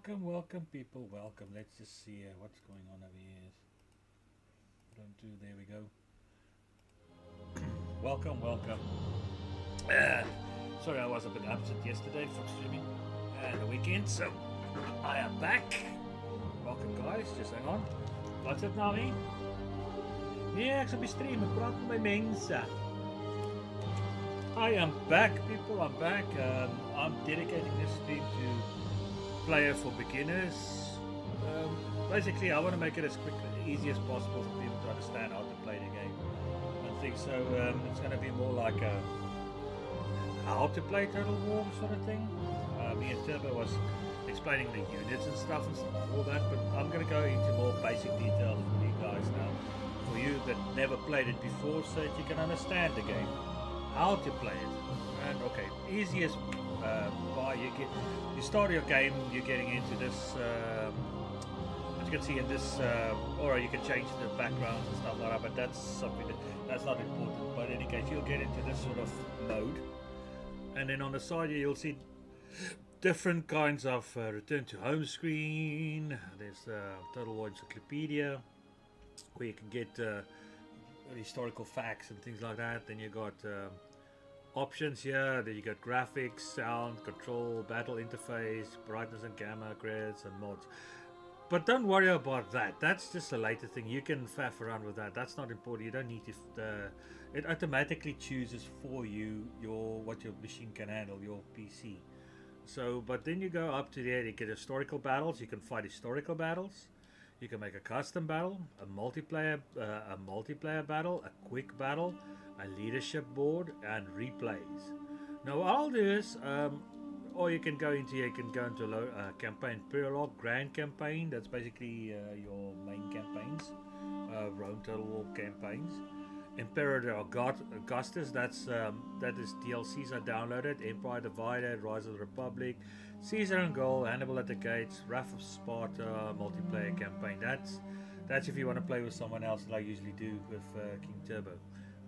Welcome, people. Welcome. Let's just see what's going on over here. Don't do. There we go. Welcome. Uh, Sorry, I was a bit upset yesterday from streaming and the weekend, so I am back. Welcome, guys. Just hang on. What's it nou nie? Nee, ek sal stream. Ek praat met my mense. I am back, people. I'm back. I'm dedicating this stream to player for beginners. Basically, I want to make it as quick and easy as possible for people to understand how to play the game and things. So it's going to be more like a how to play Total War sort of thing. Me and Turbo was explaining the units and stuff and all that, but I'm going to go into more basic details for you guys now. For you that never played it before, so that you can understand the game, how to play it. And okay, easiest you start your game, you're getting into this, as you can see in this, or you can change the backgrounds and stuff like that, but that's something that's not important. But in any case, you'll get into this sort of mode, and then on the side here, you'll see different kinds of return to home screen. There's Total War Encyclopedia, where you can get historical facts and things like that. Then you got options here. Then you got graphics, sound, control, battle interface, brightness and gamma, credits and mods. But don't worry about that. That's just a later thing. You can faff around with that. That's not important. You don't need to. It automatically chooses for you what your machine can handle, your PC. So, but then you go up to there. You get historical battles. You can fight historical battles. You can make a custom battle, a multiplayer battle, a quick battle, a leadership board, and replays. Now, what I'll do is, or you can go into campaign prologue, grand campaign. That's basically your main campaigns, Rome Total War campaigns. Emperor Augustus. That is DLCs are downloaded. Empire Divided, Rise of the Republic, Caesar and Gaul, Hannibal at the Gates, Wrath of Sparta, multiplayer campaign. That's if you want to play with someone else, like I usually do with King Turbo.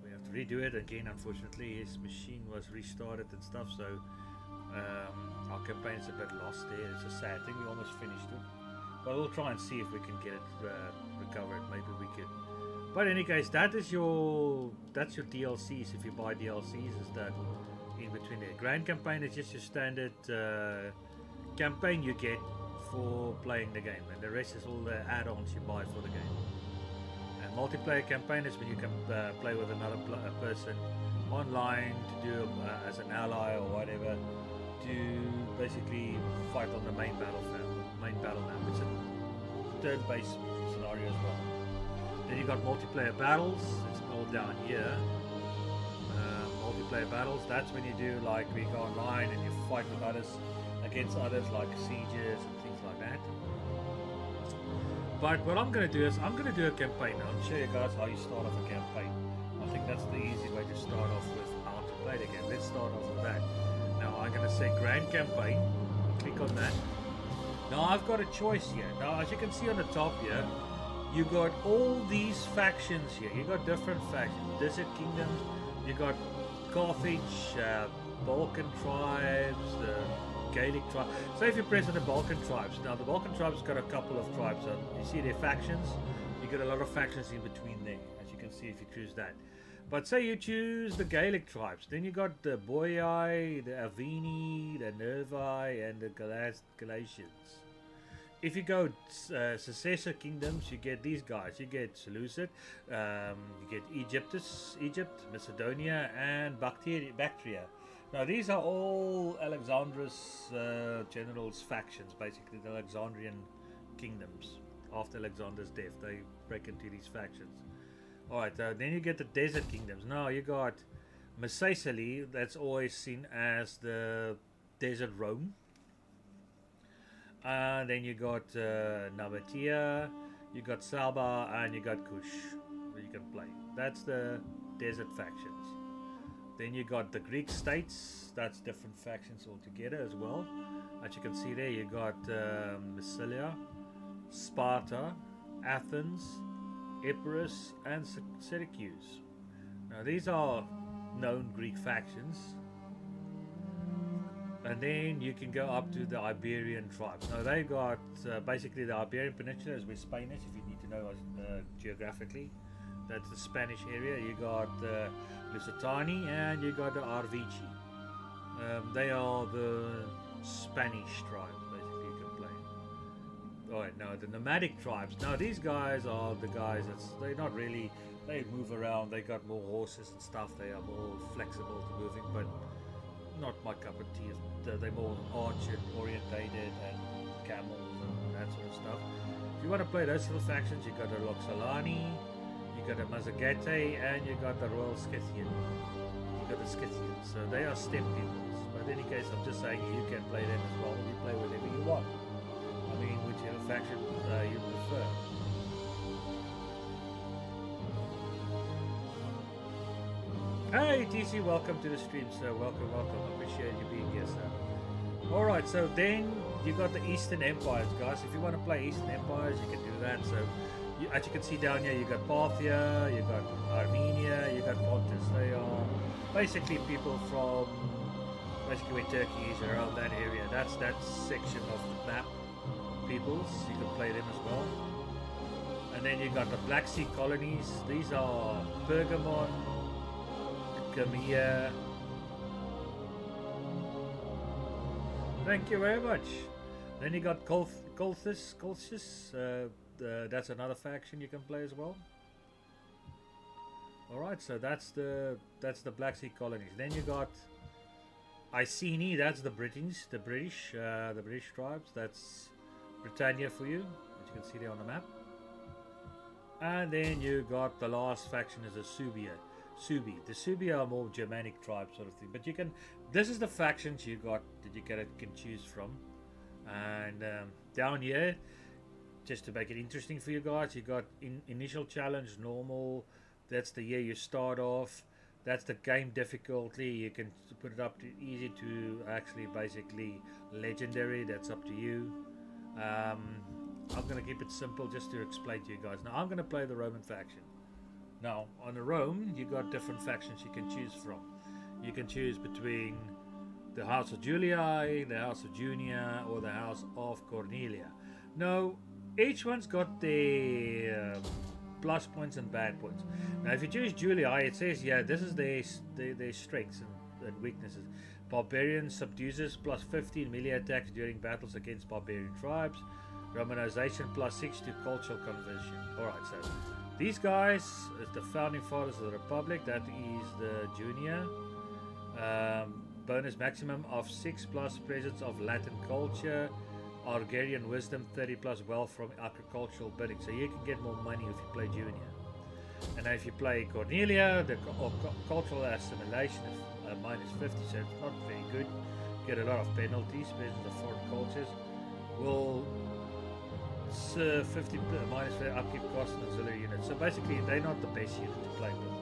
We have to redo it again. Unfortunately, his machine was restarted and stuff, so our campaign is a bit lost there. It's a sad thing. We almost finished it, but we'll try and see if we can get it recovered. Maybe we could. But in any case, that's your DLCs. If you buy DLCs, is that in between there. Grand campaign is just your standard campaign you get for playing the game, and the rest is all the add-ons you buy for the game. And multiplayer campaign is when you can play with another person online to do as an ally or whatever, to basically fight on the main battle map. It's a turn-based scenario as well. Then you got multiplayer battles. It's all down here. Multiplayer battles. That's when you do like we go online and you fight with others against others, like sieges and things like that. But what I'm going to do is I'm going to do a campaign. I'll show you guys how you start off a campaign. I think that's the easy way to start off with how to play the game. Let's start off with that. Now I'm going to say Grand Campaign. Click on that. Now I've got a choice here. Now as you can see on the top here, you got all these factions here. You got different factions. Desert Kingdoms. You got Carthage, Balkan tribes, the Gaelic tribes. So if you press on the Balkan tribes, now the Balkan tribes got a couple of tribes. You see their factions. You got a lot of factions in between there, as you can see if you choose that. But say you choose the Gaelic tribes, then you got the Boii, the Aveni, the Nervi, and the Galatians. If you go successor kingdoms, you get these guys. You get Seleucid, you get Egypt, Macedonia, and Bactria. Now these are all Alexander's generals' factions, basically the Alexandrian kingdoms. After Alexander's death, they break into these factions. Alright, then you get the desert kingdoms. Now you got Macedon, that's always seen as the desert Rome. Then you got Nabatea, you got Saba, and you got Kush that you can play. That's the desert factions. Then you got the Greek states, that's different factions altogether as well. As you can see there, you got Massilia, Sparta, Athens, Epirus, and Syracuse. Now these are known Greek factions. and then you can go up to the Iberian tribes. Now they got basically the Iberian Peninsula is where Spain is. If you need to know geographically, that's the Spanish area. You got Lusitani and you got the Arvici. They are the Spanish tribes, basically. You can play. Oh no, the nomadic tribes. Now these guys are the guys they're not really. They move around. They got more horses and stuff. They are more flexible to moving, but not my cup of tea. They're more archer orientated and camels and that sort of stuff. If you want to play those little factions, you got the Roxolani, you got the Mazzagete, and you got the Royal Scythian. You got the Scythians. So they are steppe peoples. But in any case, I'm just saying you can play them as well. You play whatever you want. I mean, whichever faction you prefer. Hey TC, welcome to the stream, sir. Welcome. Appreciate you being here, sir. Alright, so then you got the Eastern Empires, guys. If you want to play Eastern Empires, you can do that. So, as you can see down here, you got Parthia, you got Armenia, you got Pontus. They are basically people from basically where Turkey is, around that area. That's that section of the map. Peoples, you can play them as well. And then you got the Black Sea colonies. These are Pergamon, Gamia. Thank you very much. Then you got Colchis. That's another faction you can play as well. All right, so that's the Black Sea colonies. Then you got Iceni. That's the British tribes. That's Britannia for you, as you can see there on the map. And then you got the last faction is a Subi. The Subi are more Germanic tribes sort of thing. But you can, this is the factions you got that you can choose from. And down here, just to make it interesting for you guys, you got initial challenge, normal. That's the year you start off. That's the game difficulty. You can put it up to easy to actually basically legendary. That's up to you. I'm going to keep it simple just to explain to you guys. Now I'm going to play the Roman faction. Now on the Rome you got different factions you can choose from. You can choose between the House of Julii, the House of Junia, or the House of Cornelia. Now each one's got their plus points and bad points. Now if you choose Julii, it says this is their strengths and weaknesses. Barbarian subdues plus 15 melee attacks during battles against barbarian tribes. Romanization plus 6 to cultural conversion. Alright, so these guys is the founding fathers of the Republic. That is the Junia. Bonus maximum of 6 plus presence of Latin culture. Argarian wisdom 30 plus wealth from agricultural bidding. So you can get more money if you play Junia. And now if you play Cornelia, the cultural assimilation is minus 50, so it's not very good. Get a lot of penalties, presence of foreign cultures. Will 50 minus for upkeep cost and auxiliary units. So basically they're not the best unit to play with.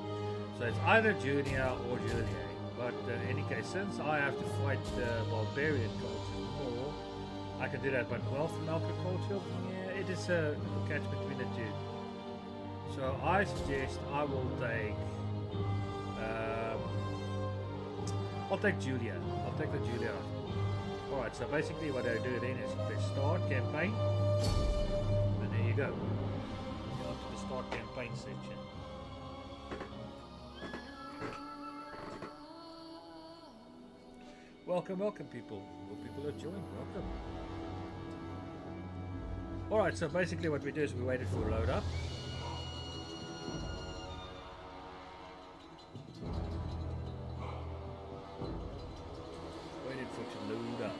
So it's either Junia or Julii. But in any case, since I have to fight the barbarian culture more, I can do that. But wealth and agriculture, it is a catch between the two. So I suggest I will take I'll take Julia. I'll take the Julia. Alright, so basically what I do then is they start campaign, and there you go. You're on to the start campaign section. Welcome people. More people are joining. Welcome. Alright, so basically what we do is we waited for a load up. Waited for it to load up.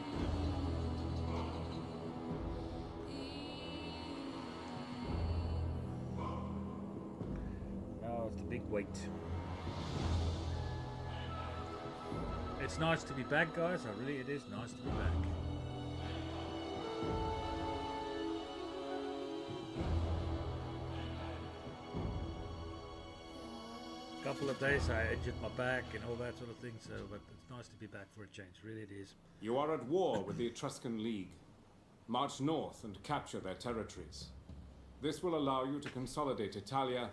Now it's the big wait. It's nice to be back, guys. It is nice to be back. Couple of days I injured my back and all that sort of thing, so but it's nice to be back for a change, really it is. You are at war with the Etruscan League. March north and capture their territories. This will allow you to consolidate Italia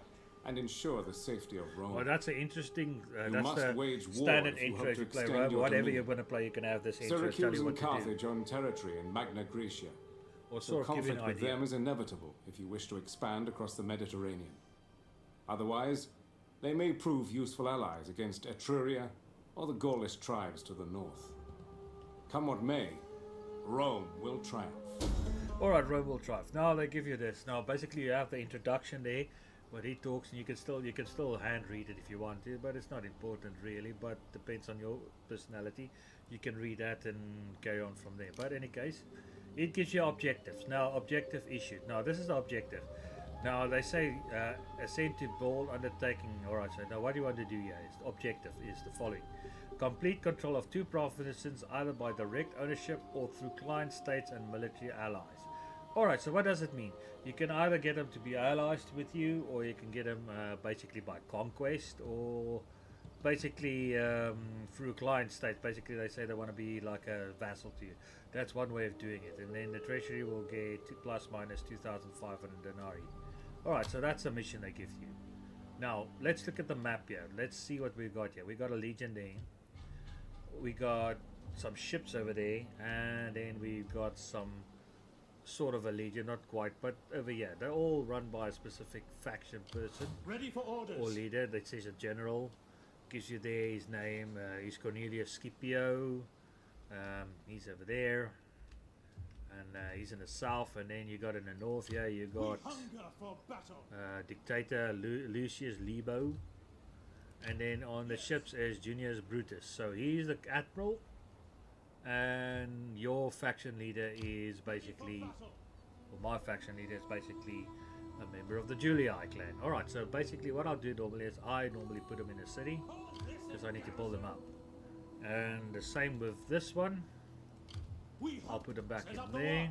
and ensure the safety of Rome. Well, that's an interesting. You That's must the wage war standard if you intro hope if to you play extend Rome. your Whatever dominion. you're going to play, you can have this intro. Tell Syracuse you and what to do. Carthage own territory in Magna Graecia, Or so sort of give you conflict an with idea. them is inevitable if you wish to expand across the Mediterranean. Otherwise, they may prove useful allies against Etruria or the Gaulish tribes to the north. Come what may, Rome will triumph. Alright, Rome will triumph. Now they give you this. Now basically you have the introduction there where he talks, and you can still hand read it if you want to, but it's not important really, but depends on your personality. You can read that and carry on from there. But in any case, it gives you objectives. Now objective issued. Now this is the objective. Now they say ascend to bold undertaking. Alright, so now what do you want to do here? The objective is the following. Complete control of 2 provinces either by direct ownership or through client states and military allies. Alright, so what does it mean? You can either get them to be allies with you, or you can get them basically by conquest, or basically through client states. Basically they say they want to be like a vassal to you. That's one way of doing it. And then the treasury will get plus minus 2,500 denarii. Alright, so that's the mission they give you. Now, let's look at the map here. Let's see what we've got here. We got a legion there. We got some ships over there. And then we've got some sort of a legion, not quite, but over here. They're all run by a specific faction person. Ready for orders. Or leader. That says a general. Gives you there his name. He's Cornelius Scipio. He's over there. And he's in the south, and then you got in the north here, you got dictator Lucius Libo, and then on the ships is Junius Brutus. So he's the admiral, and your faction leader is basically, or my faction leader is basically a member of the Julii clan. Alright, so basically what I'll do normally is I normally put them in a city, because I need to build them up. And the same with this one. I'll put them back in there.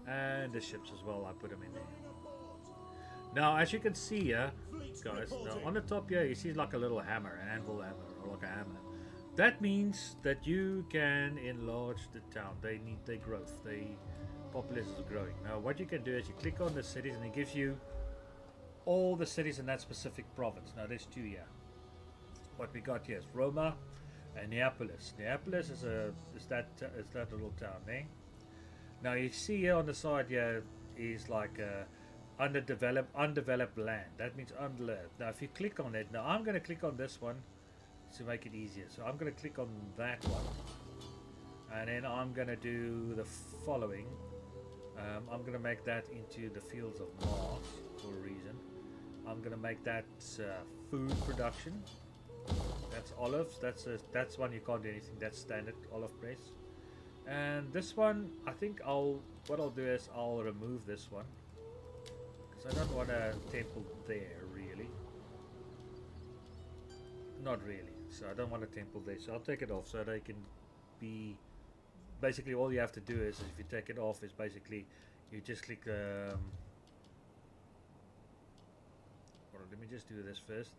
And the ships as well, I put them in there. Now, as you can see here, guys, now on the top here, you see like a little hammer, an anvil hammer, or like a hammer. That means that you can enlarge the town. They need their growth. The populace is growing. Now, what you can do is you click on the cities, and it gives you all the cities in that specific province. Now, there's 2 here. What we got here is Roma and Neapolis. Neapolis is that little town there. Now you see here on the side here is like undeveloped land. That means undeveloped. Now if you click on it, now I'm going to click on this one to make it easier. So I'm going to click on that one, and then I'm going to do the following. I'm going to make that into the fields of Mars for a reason. I'm going to make that food production. That's olives. That's one you can't do anything. That's standard olive press. And this one, I think what I'll do is I'll remove this one, because I don't want a temple there really. Not really. So I don't want a temple there. So I'll take it off so they can be. Basically, all you have to do is if you take it off, is basically you just click. Hold on, let me just do this first.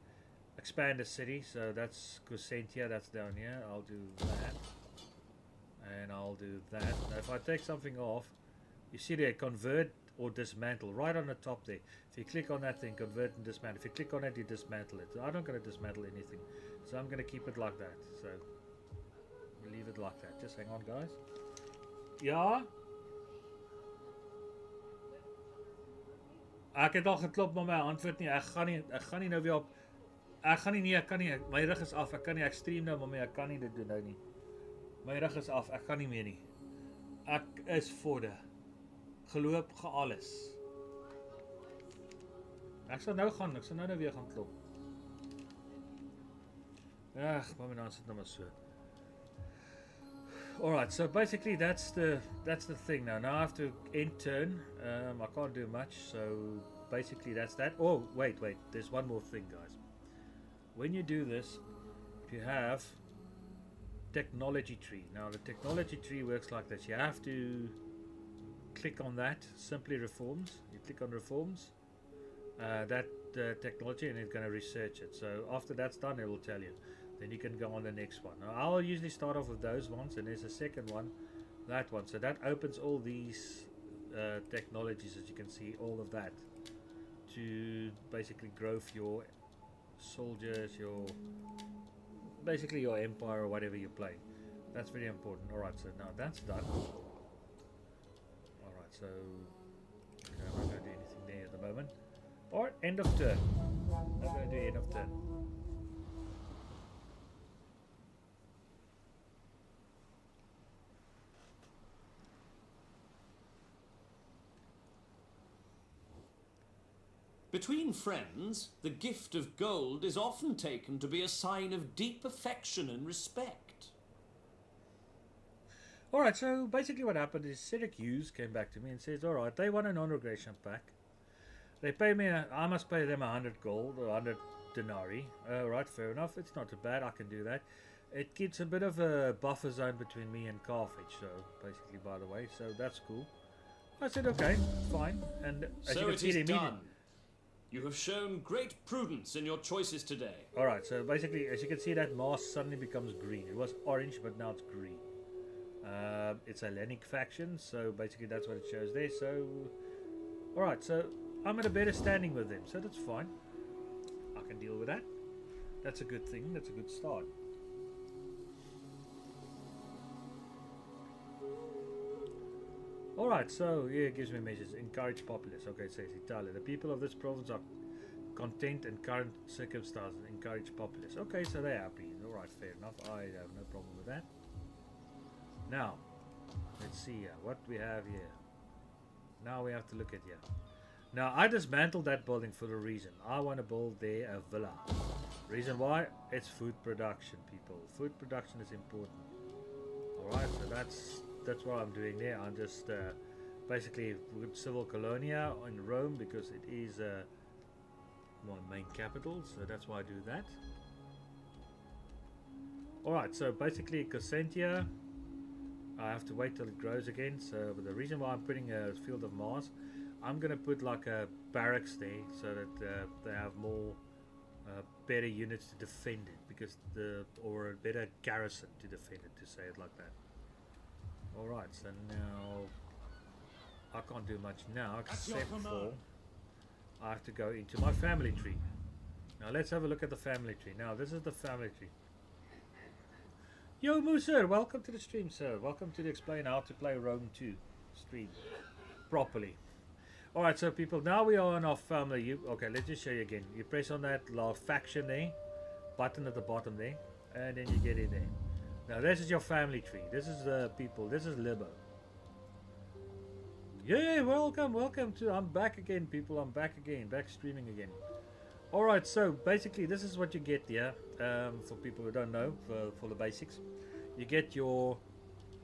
Expand the city, so that's Cosentia, that's down here. I'll do that, and I'll do that. Now if I take something off, you see there, convert or dismantle, right on the top there. If you click on that thing, convert and dismantle. If you click on it, you dismantle it. I'm not going to dismantle anything, so I'm going to keep it like that. So we'll leave it like that. Just hang on, guys. Ja? Ek het al geklop, maar my antwoord nie. Ek gaan nie nou weer op. Ek gaan nie, ek kan nie. My rug is af. Ek kan nie, ek stream nou, maar ek kan nie dit doen nou nie. My rug is af. Ek kan nie meer nie. Ek is vorder. Geloop, alles. Ek sal nou gaan, ek sal nou weer gaan klop. Ag, maar my naam sit nou maar so. Alright, so basically that's the thing now. Now I have to end turn. I can't do much, so basically that's that. Oh, wait, there's one more thing, guys. When you do this, you have technology tree. Now the technology tree works like this. You have to click on that, simply reforms. You click on reforms, that technology, and it's going to research it. So after that's done, it will tell you. Then you can go on the next one. Now I'll usually start off with those ones, and there's a second one, that one. So that opens all these technologies, as you can see, all of that to basically growth your soldiers, basically your empire or whatever you play. That's very important. Alright, so now that's done. Alright, so okay, I'm not going to do anything there at the moment. Alright, end of turn. I'm going to do end of turn. Between friends, the gift of gold is often taken to be a sign of deep affection and respect. Alright, so basically what happened is Syracuse came back to me and says, alright, they want a non-regression pack. They pay me, I must pay them 100 gold or 100 denarii. Alright, fair enough, it's not too bad, I can do that. It keeps a bit of a buffer zone between me and Carthage, so basically, by the way, so that's cool. I said, okay, fine. And as So you can it see, is done. You have shown great prudence in your choices today. Alright, so basically, as you can see, that mask suddenly becomes green. It was orange, but now it's green. It's a Hellenic faction, so basically that's what it shows there. So, alright, so I'm at a better standing with them, so that's fine. I can deal with that. That's a good thing, that's a good start. Alright, so here it gives me a message. Encourage populace. Okay, it says Italia. The people of this province are content in current circumstances. Encourage populace. Okay, so they're happy. Alright, fair enough. I have no problem with that. Now, let's see here. What we have here. Now we have to look at here. Now, I dismantled that building for a reason. I want to build there a villa. Reason why? It's food production, people. Food production is important. Alright, so that's what I'm doing there. I'm just basically with civil colonia in Rome because it is my main capital, so that's why I do that. Alright, so basically Cossentia, I have to wait till it grows again. So but the reason why I'm putting a field of Mars, I'm gonna put like a barracks there so that they have more better units to defend it, because or a better garrison to defend it, to say it like that. Alright, so now I can't do much now except for I have to go into my family tree. Now let's have a look at the family tree. Now this is the family tree. Yo Moo sir, welcome to the stream sir. Welcome to the Explain How to Play Rome 2 stream properly. Alright, so people, now we are in our family. Okay, let's just show you again. You press on that faction there, button at the bottom there, and then you get in there. Now this is your family tree. This is the people. This is Libo. Yeah, welcome to. I'm back again, people. I'm back again. Back streaming again. Alright, so basically this is what you get here. For people who don't know, for the basics. You get your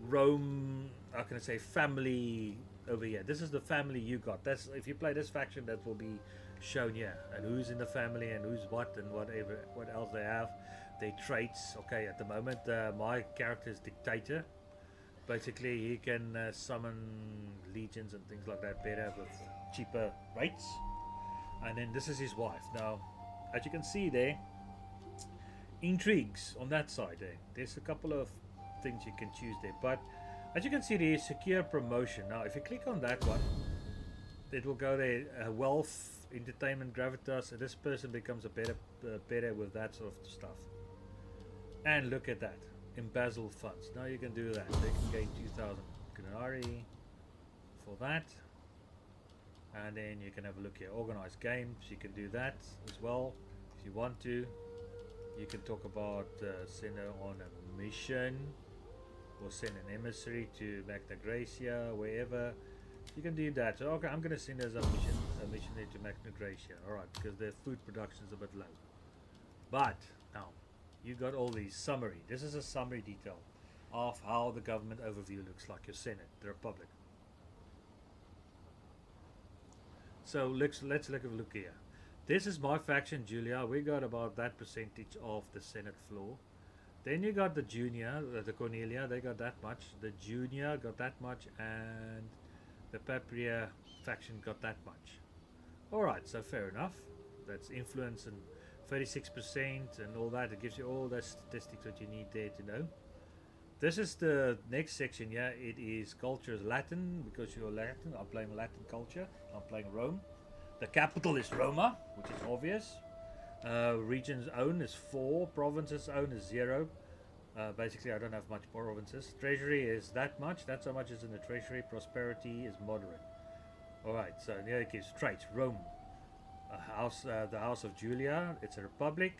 Rome, how can I say, family over here. This is the family you got. That's, if you play this faction, that will be shown here. And who's in the family and who's what and whatever, what else they have. Their traits. Okay, at the moment my character is dictator. Basically he can summon legions and things like that better with cheaper rates. And then this is his wife. Now as you can see there, intrigues on that side there. There's a couple of things you can choose there, but as you can see there is secure promotion. Now if you click on that one, it will go there, wealth, entertainment, gravitas, and this person becomes a better with that sort of stuff. And look at that, embezzled funds. Now you can do that. They can gain 2,000 denarii for that. And then you can have a look here. Organized games, you can do that as well if you want to. You can talk about send her on a mission, or send an emissary to Magna Graecia, wherever. You can do that. So, okay, I'm going to send her as a missionary to Magna Graecia. Alright, because the food production is a bit low. But now you got all these summary. This is a summary detail of how the government overview looks like, your Senate, the Republic. So let's look here. This is my faction, Julia. We got about that percentage of the Senate floor. Then you got the junior, the Cornelia. They got that much. The junior got that much, and the Papria faction got that much. Alright, so fair enough. That's influence and 36% and all that. It gives you all the statistics that you need there to know. This is the next section here. It is culture is Latin, because you're Latin. I'm playing Latin culture. I'm playing Rome. The capital is Roma, which is obvious. Region's own is 4. Province's own is 0. Basically, I don't have much provinces. Treasury is that much. That's how much is in the treasury. Prosperity is moderate. Alright, so here it gives traits. Rome. The House of Julia. It's a republic.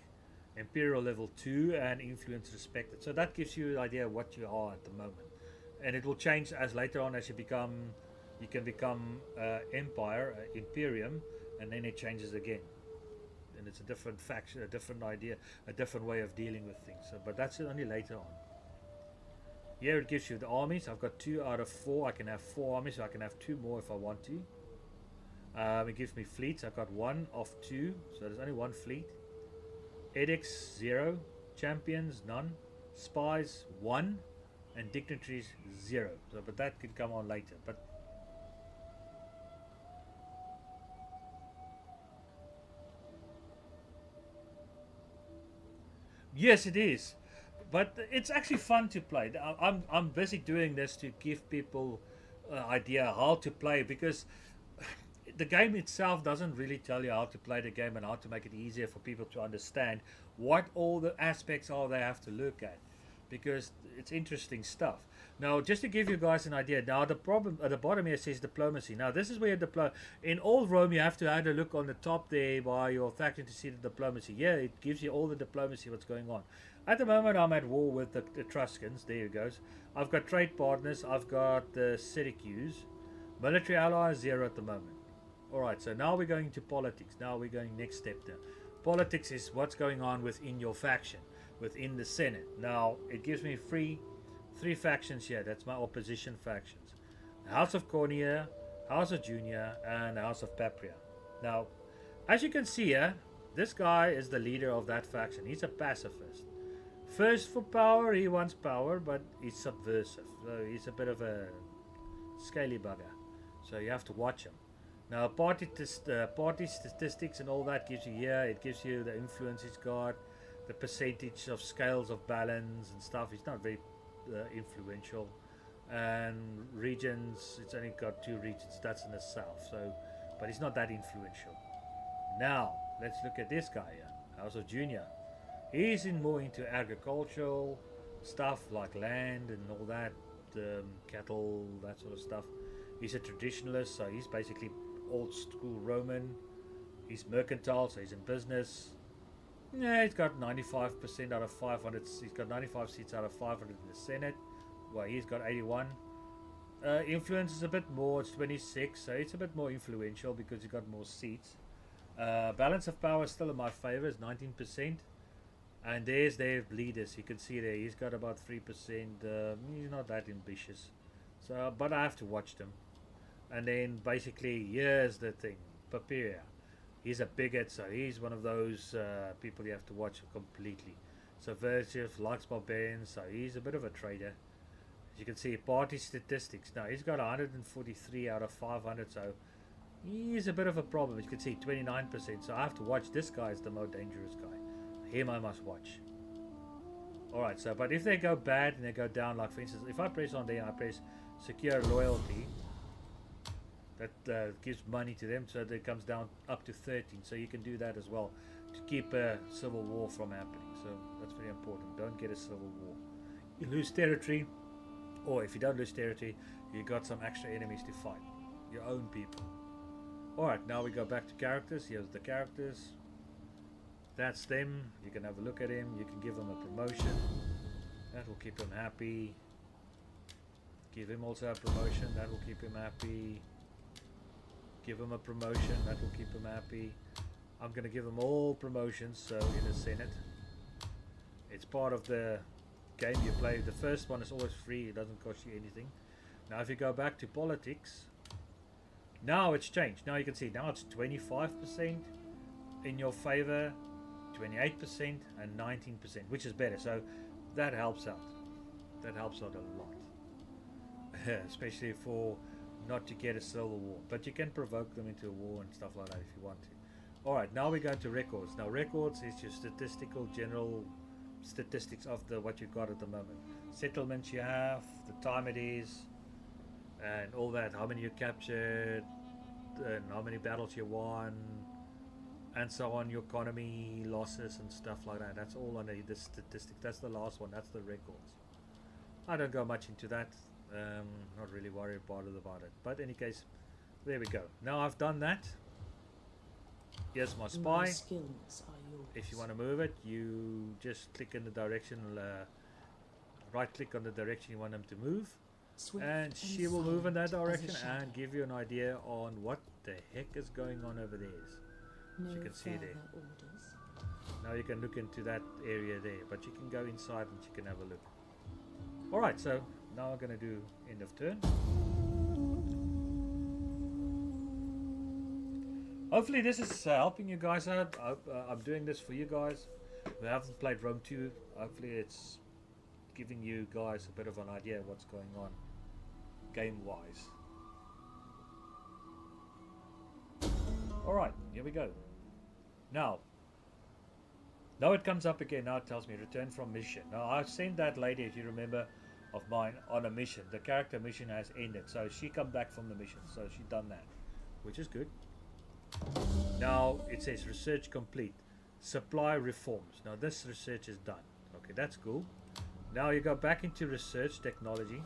Imperial level 2 and influence respected. So that gives you an idea of what you are at the moment. And it will change as later on as you can become empire, imperium, and then it changes again. And it's a different faction, a different idea, a different way of dealing with things. So, but that's only later on. Here it gives you the armies. I've got 2 out of 4. I can have 4 armies, so I can have 2 more if I want to. It gives me fleets. I've got 1 of 2, so there's only 1 fleet. Edicts 0, champions none, spies 1, and dignitaries 0. So, but that could come on later. But yes, it is. But it's actually fun to play. I'm busy doing this to give people an idea how to play, because the game itself doesn't really tell you how to play the game and how to make it easier for people to understand what all the aspects are they have to look at, because it's interesting stuff. Now, just to give you guys an idea, now the problem at the bottom here says diplomacy. Now, this is where in old Rome you have to have a look on the top there by your faction to see the diplomacy. Yeah, it gives you all the diplomacy, what's going on. At the moment, I'm at war with the Etruscans. There it goes. I've got trade partners. I've got the Syracuse. Military allies 0 at the moment. Alright, so now we're going to politics. Now we're going next step there. Politics is what's going on within your faction, within the Senate. Now, it gives me three factions here. That's my opposition factions. House of Cornea, House of Junia, and House of Papria. Now, as you can see here, this guy is the leader of that faction. He's a pacifist. First for power, he wants power, but he's subversive. So he's a bit of a scaly bugger. So you have to watch him. Now, party statistics and all that gives you here. It gives you the influence he's got, the percentage of scales of balance and stuff. He's not very influential. And regions, it's only got 2 regions. That's in the south. So, but he's not that influential. Now, let's look at this guy here, House of Junior. He's more into agricultural stuff like land and all that, cattle, that sort of stuff. He's a traditionalist, so he's basically old school Roman. He's mercantile, so he's in business. Yeah, he's got 95% out of 500. He's got 95 seats out of 500 in the Senate. Well, he's got 81. Influence is a bit more. It's 26, so it's a bit more influential because he's got more seats. Balance of power is still in my favor. It's 19%. And there's their leaders. You can see there. He's got about 3%. He's not that ambitious. So, but I have to watch them. And then basically, here's the thing. Papiria. He's a bigot, so he's one of those people you have to watch completely. Subversive, likes barbarians, so he's a bit of a traitor. As you can see, party statistics. Now, he's got 143 out of 500, so he's a bit of a problem. As you can see, 29%. So I have to watch. This guy is the most dangerous guy. Him I must watch. Alright, so, but if they go bad and they go down, like for instance, if I press on there and I press secure loyalty, that gives money to them, so that it comes down up to 13. So you can do that as well to keep a civil war from happening. So that's very important. Don't get a civil war. You lose territory, or if you don't lose territory, you got some extra enemies to fight. Your own people. Alright, now we go back to characters. Here's the characters. That's them. You can have a look at him. You can give him a promotion. That will keep him happy. Give him also a promotion. That will keep him happy. Give him a promotion. That will keep him happy. I'm going to give them all promotions, so in the Senate. It's part of the game you play. The first one is always free. It doesn't cost you anything. Now if you go back to politics, now it's changed. Now you can see, now it's 25% in your favor, 28% and 19%, which is better. So that helps out. That helps out a lot. Especially for not to get a civil war. But you can provoke them into a war and stuff like that if you want to. Alright, now we go to records. Now records is your statistical general statistics of what you've got at the moment. Settlements you have, the time it is, and all that. How many you captured, and how many battles you won, and so on, your economy losses and stuff like that. That's all under the statistics. That's the last one. That's the records. I don't go much into that. Not really worried about it. But in any case, there we go. Now I've done that. Here's my spy. My skills are yours. If you want to move it, you just click in the direction, right click on the direction you want them to move, Swift and she will move in silent that as a direction shadow. and give you an idea on what the heck is going on over there. No you can see further there. orders. Now you can look into that area there, but you can go inside and you can have a look. Alright, so now I'm going to do end of turn. Hopefully this is helping you guys out. I'm doing this for you guys who haven't played Rome 2. Hopefully it's giving you guys a bit of an idea of what's going on game wise. Alright, here we go. Now it comes up again. Now it tells me return from mission. Now I've sent that lady, if you remember, of mine on a mission. The character mission has ended, so she come back from the mission, so she done that, which is good. Now it says research complete, supply reforms. Now this research is done. Okay, that's cool. Now you go back into research technology.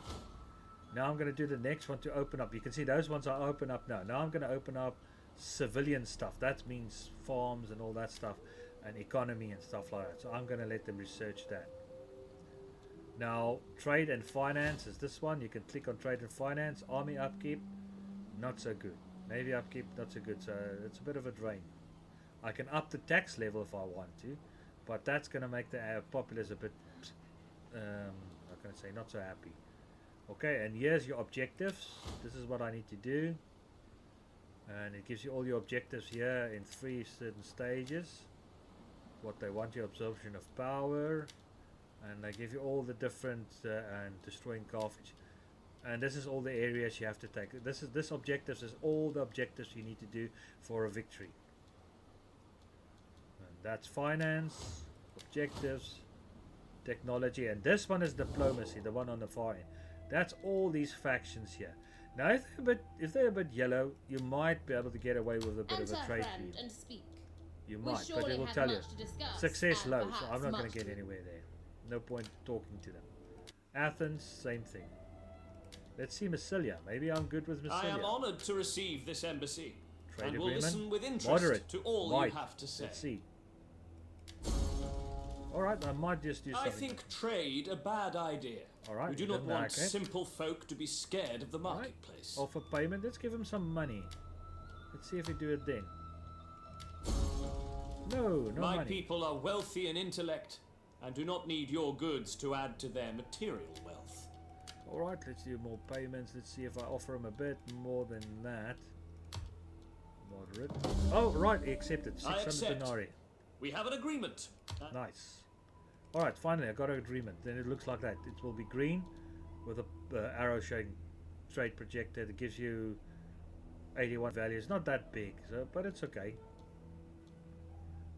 Now I'm going to do the next one to open up. You can see those ones are open up now. Now I'm going to open up civilian stuff. That means farms and all that stuff, and economy and stuff like that. So I'm going to let them research that. Now trade and finance is this one. You can click on trade and finance. Army upkeep, not so good. Navy upkeep, not so good. So it's a bit of a drain. I can up the tax level if I want to, but that's going to make the populace a bit how can I say, not so happy. Okay, and here's your objectives. This is what I need to do, and it gives you all your objectives here in 3 certain stages. What they want, your absorption of power, and they give you all the different and destroying Carthage. And this is all the areas you have to take. This objectives is all the objectives you need to do for a victory. And that's finance, objectives, technology, and this one is diplomacy, the one on the far end. That's all these factions here. Now if they're a bit yellow, you might be able to get away with a bit of a trade deal. And speak. You We might, but surely they will have tell you much to discuss, success and low, so perhaps I'm not going much to get to- anywhere there. No point talking to them. Athens, same thing. Let's see Massilia. Maybe I'm good with I am Massilia. honoured to receive this embassy, Trade and will agreement. listen with interest Moderate. to all Light. you have to say. Let's see. Alright, I might just do I something. think trade a bad idea. Alright, we do you not don't want like it. simple folk to be scared of the Right. marketplace. Offer payment. Let's give him some money. Let's see if we do it then. No My money. people are wealthy in intellect, and do not need your goods to add to their material wealth. Alright, let's do more payments. Let's see if I offer him a bit more than that. Moderate. Oh, right, he accepted. I 600 accept. denarii. We have an agreement. Nice. Alright, finally I got an agreement. Then it looks like that. It will be green with a arrow showing trade projected. It gives you 81 value. It's not that big, so, but it's okay.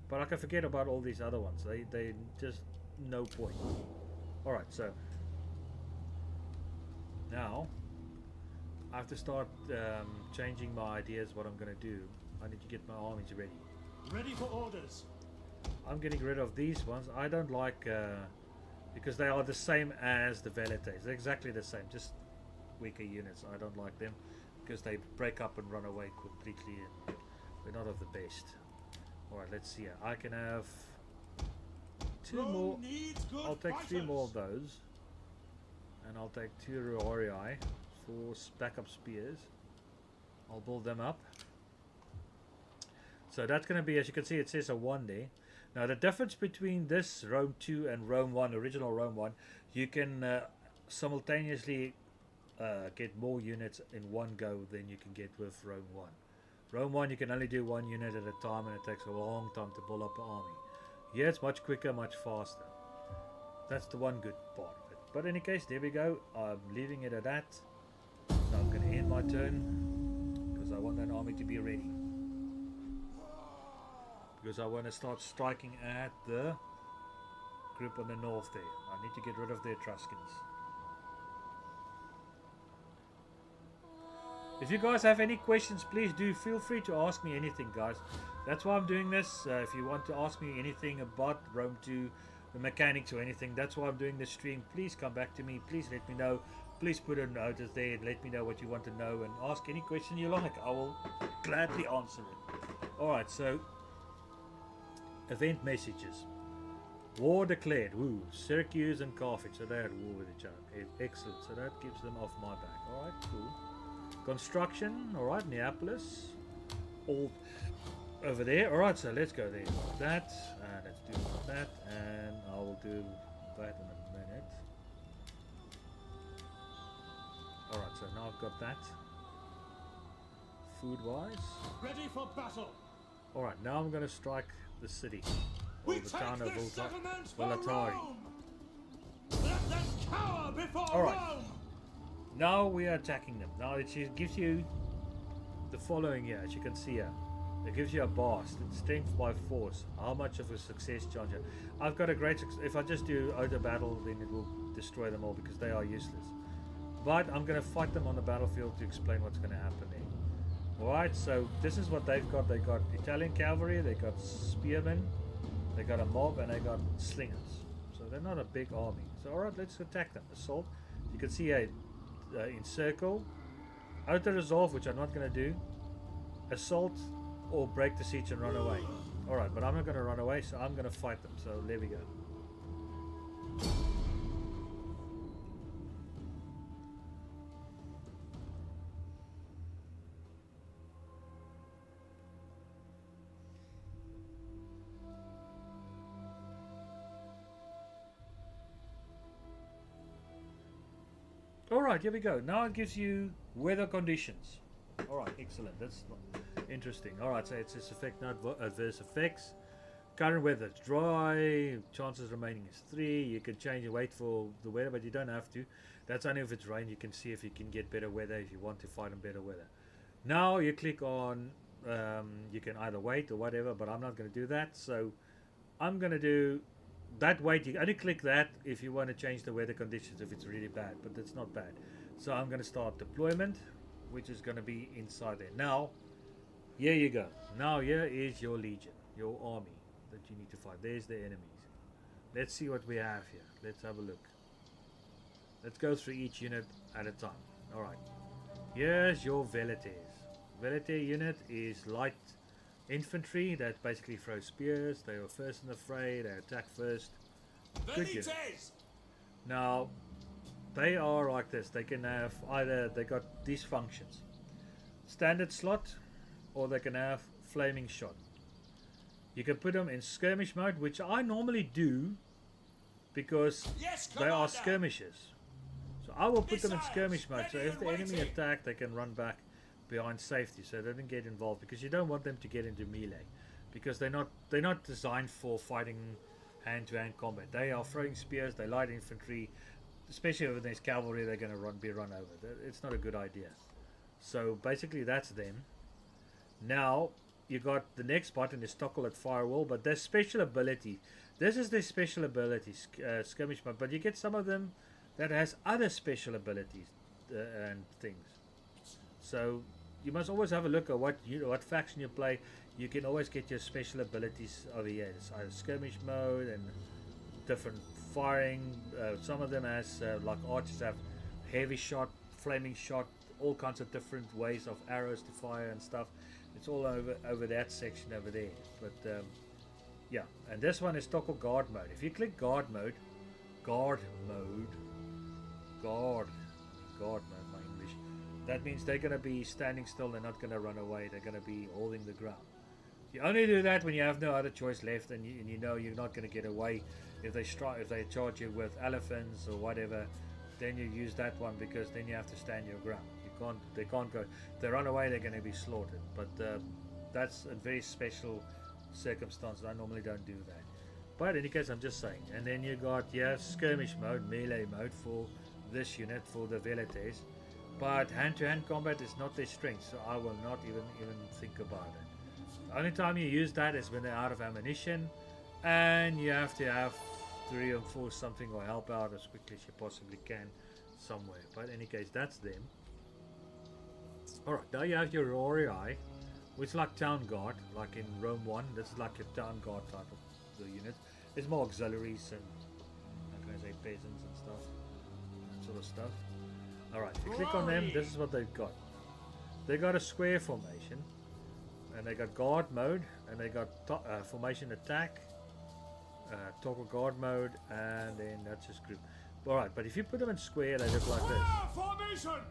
But I can forget about all these other ones. They just no point. Alright, so now I have to start changing my ideas what I'm going to do. I need to get my armies ready. Ready for orders. I'm getting rid of these ones. I don't like because they are the same as the Velites. They're exactly the same, just weaker units. I don't like them because they break up and run away completely. And they're not of the best. Alright, let's see here. I can have 2 Rome more. needs good I'll take 3 more of fighters. those. And I'll take 2 Ruorii for backup spears. I'll build them up. So that's going to be, as you can see, it says a 1 there. Now the difference between this Rome 2 and Rome 1, original Rome 1, you can simultaneously get more units in one go than you can get with Rome 1. Rome 1 you can only do 1 unit at a time, and it takes a long time to build up an army. Here it's much quicker, much faster. That's the one good part of it. But in any case, there we go. I'm leaving it at that. So I'm going to end my turn because I want that army to be ready. Because I want to start striking at the group on the north there. I need to get rid of the Etruscans. If you guys have any questions, please do feel free to ask me anything, guys. That's why I'm doing this. If you want to ask me anything about Rome 2, the mechanics or anything, that's why I'm doing this stream. Please come back to me. Please let me know. Please put a notice there and let me know what you want to know and ask any question you like. I will gladly answer it. Alright, so event messages. War declared. Woo. Syracuse and Carthage. So they're at war with each other. Excellent. So that keeps them off my back. Alright, cool. Construction. Alright, Neapolis. All over there. Alright, so let's go there. That. And let's do that. And I will do that in a minute. Alright, so now I've got that. Food wise. Ready for battle. Alright, now I'm going to strike the city. Or We the take town of this settlement for Volatari. Rome. Let them cower before All right. Rome. Now we are attacking them. Now it gives you the following here, as you can see here. It gives you a bar, strength by force. How much of a success chance you have. I've got a great success. If I just do auto battle, then it will destroy them all because they are useless. But I'm going to fight them on the battlefield to explain what's going to happen there. Alright, so this is what they've got. They got Italian cavalry, they got spearmen, they got a mob, and they got slingers. So they're not a big army. So alright, let's attack them. Assault. You can see here, encircle, auto resolve, which I'm not going to do, assault, or break the siege and run away. Alright, but I'm not going to run away, so I'm going to fight them. So there we go. Alright, here we go. Now it gives you weather conditions. Alright, excellent. That's interesting. Alright, so it's effect, not adverse effects. Current weather, dry. Chances remaining is 3. You can change and wait for the weather, but you don't have to. That's only if it's rain. You can see if you can get better weather if you want to fight in better weather. Now you click on, you can either wait or whatever, but I'm not going to do that. So I'm going to do that wait. You only click that if you want to change the weather conditions if it's really bad, but it's not bad. So I'm going to start deployment, which is going to be inside there. Now, here you go. Now here is your legion, your army that you need to fight. There's the enemies. Let's see what we have here. Let's have a look. Let's go through each unit at a time. Alright. Here's your Velites. Velite unit is light infantry that basically throw spears. They are first in the fray. They attack first. Good unit. Now, they are like this. They can have either, they got these functions. Standard slot, or they can have flaming shot. You can put them in skirmish mode, which I normally do because they are skirmishers. So I will put them in skirmish mode. So if the enemy attack, they can run back behind safety, so they don't get involved, because you don't want them to get into melee, because they're not designed for fighting hand-to-hand combat. They are throwing spears. They light infantry, especially when there's cavalry. They're going to be run over. It's not a good idea. So basically that's them. Now you got the next button is toggle at firewall, but there's special ability. This is their special abilities, skirmish mode, but you get some of them that has other special abilities and things. So you must always have a look at what faction you play. You can always get your special abilities over here. It's either skirmish mode and different firing. Some of them has like archers have heavy shot, flaming shot, all kinds of different ways of arrows to fire and stuff. It's all over that section over there. But yeah, and this one is toggle guard mode. If you click guard mode, my English, that means they're going to be standing still. They're not going to run away. They're going to be holding the ground. You only do that when you have no other choice left, and you know you're not going to get away. If they charge you with elephants or whatever, then you use that one, because then you have to stand your ground. They can't go. If they run away, they're going to be slaughtered. But that's a very special circumstance. I normally don't do that. But in any case, I'm just saying. And then you got skirmish mode, melee mode for this unit, for the Velites. But hand-to-hand combat is not their strength, so I will not even think about it. The only time you use that is when they're out of ammunition, and you have to have 3 or 4 something, or help out as quickly as you possibly can somewhere. But in any case, that's them. Alright, now you have your Rorii, which is like town guard, like in Rome 1. This is like a town guard type of the unit. It's more auxiliaries and, how can I say, peasants and stuff. That sort of stuff. Alright, if you click on them, this is what they've got. They got a square formation, and they got guard mode, and they got formation attack, toggle guard mode, and then that's just group. Alright, but if you put them in square, they look like this. Formation!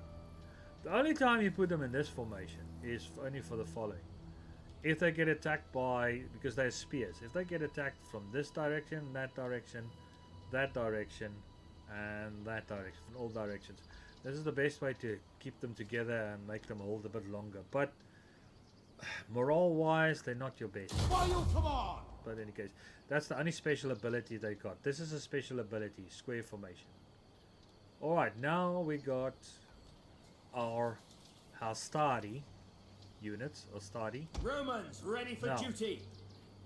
The only time you put them in this formation is only for the following. If they get attacked by, because they're spears, if they get attacked from this direction, that direction, and that direction, from all directions. This is the best way to keep them together and make them hold a bit longer. But morale wise, they're not your best. By your command! But in any case, that's the only special ability they got. This is a special ability, square formation. Alright, now we got our Hastari units, Hastari. Romans, ready for Now. duty.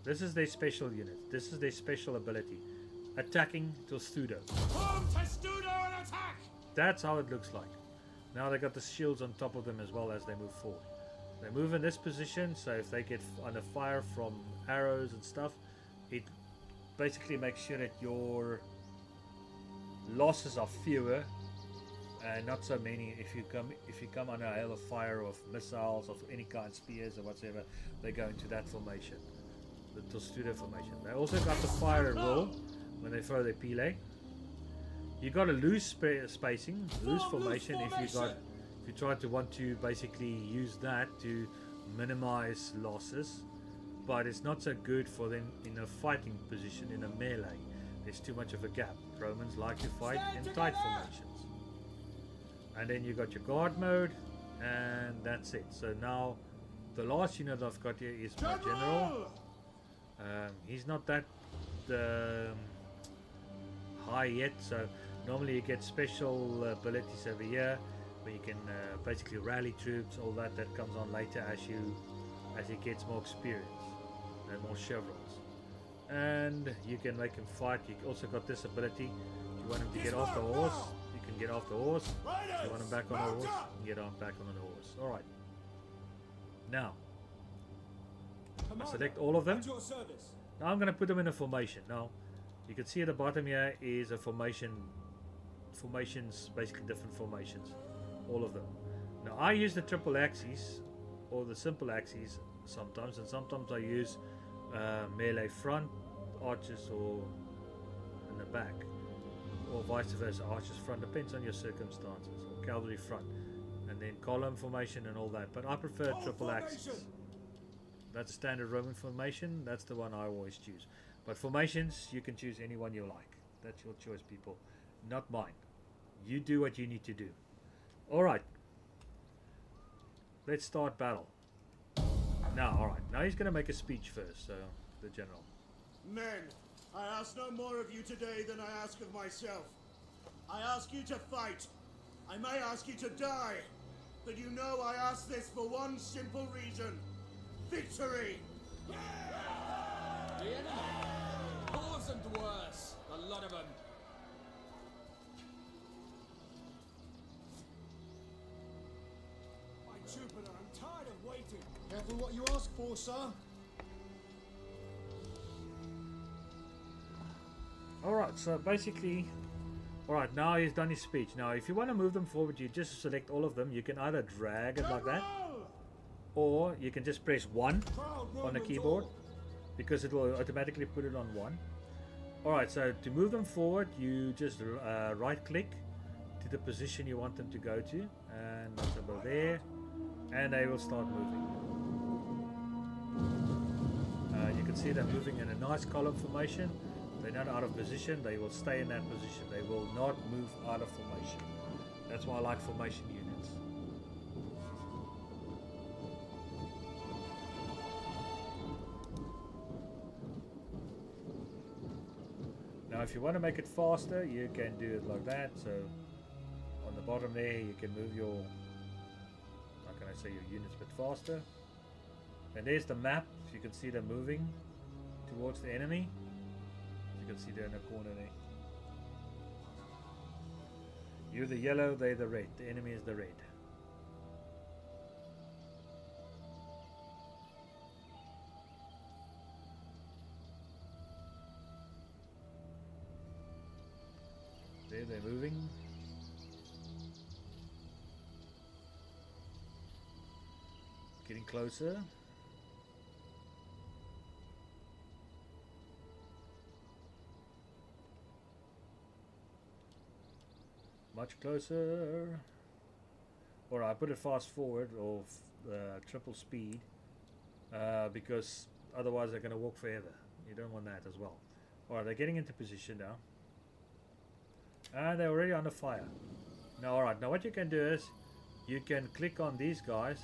This is their special unit. This is their special ability. Attacking Testudo. Form Testudo and attack! That's how it looks like. Now they got the shields on top of them as well as they move forward. They move in this position, so if they get under fire from arrows and stuff, it basically makes sure that your losses are fewer and not so many. If you come under a hail of fire of missiles of any kind, spears or whatsoever, they go into that formation, the Testudo formation. They also got the fire and roll when they throw their pile. You got a loose spacing, loose formation if you try to want to basically use that to minimize losses, but it's not so good for them in a fighting position in a melee. There's too much of a gap. Romans like to fight in tight formations. And then you got your guard mode, and that's it. So now the last unit I've got here is my general. He's not that high yet, so normally you get special abilities over here where you can basically rally troops, all that comes on later as he gets more experience and more chevrons. And you can make him fight. You also got this ability. If you want him to get off the horse, you can get off the horse. If you want him back on the horse, you can get on back on the horse. Alright. Now I select all of them. At your service. Now I'm going to put them in a formation. Now you can see at the bottom here is a formations, basically different formations, all of them. Now I use the triple axes or the simple axes sometimes, and sometimes I use melee front, archers, or in the back, or vice versa, archers front, depends on your circumstances, or cavalry front, and then column formation and all that. But I prefer triple axes. That's standard Roman formation. That's the one I always choose. But formations, you can choose any one you like. That's your choice, people. Not mine. You do what you need to do. Alright. Let's start battle. Now, alright. Now he's going to make a speech first, so the general. Men, I ask no more of you today than I ask of myself. I ask you to fight. I may ask you to die. But you know I ask this for one simple reason. Victory! The enemy. Whores and worse. A lot of them. My Jupiter, I'm tired of waiting. Careful what you ask for, sir. Alright, so basically, alright, now he's done his speech. Now, if you want to move them forward, you just select all of them. You can either drag it like that, or you can just press 1 on the keyboard, because it will automatically put it on 1. Alright, so to move them forward, you just right click to the position you want them to go to, and that's about there, and they will start moving. You can see them moving in a nice column formation. They're not out of position, they will stay in that position. They will not move out of formation. That's why I like formation units. Now if you want to make it faster, you can do it like that. So on the bottom there you can move your, how can I say, your units a bit faster. And there's the map. You can see them moving towards the enemy. You can see there in the corner there. You're the yellow, they're the red. The enemy is the red. closer. Much closer. Alright, I put it fast forward or triple speed because otherwise they're going to walk forever. You don't want that as well. Alright, they're getting into position now. And they're already under fire. Now, alright, now what you can do is you can click on these guys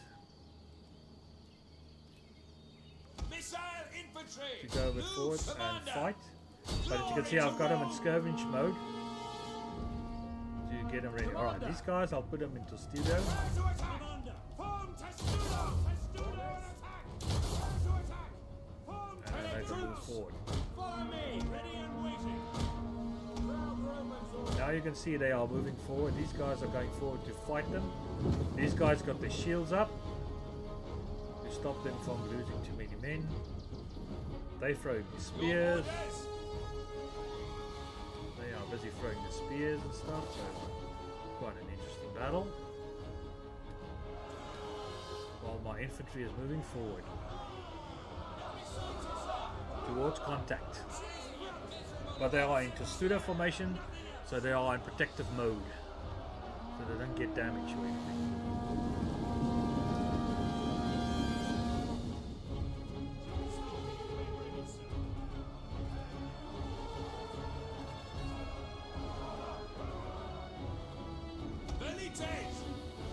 Missile infantry! to go a bit Move, forward and commander! fight. But as you can see, I've got them in skirmish mode to get them ready. Alright, these guys, I'll put them into studio. To attack! Commander! Form Testudo! Testudo and attack! To attack! Form And they can move forward. Follow me! Ready and waiting! Now you can see they are moving forward. These guys are going forward to fight them. These guys got their shields up to stop them from losing too many men. They throw the spears. They are busy throwing the spears and stuff, so quite an interesting battle. While my infantry is moving forward towards contact. But they are in Testudo formation, so they are in protective mode, so they don't get damaged or anything.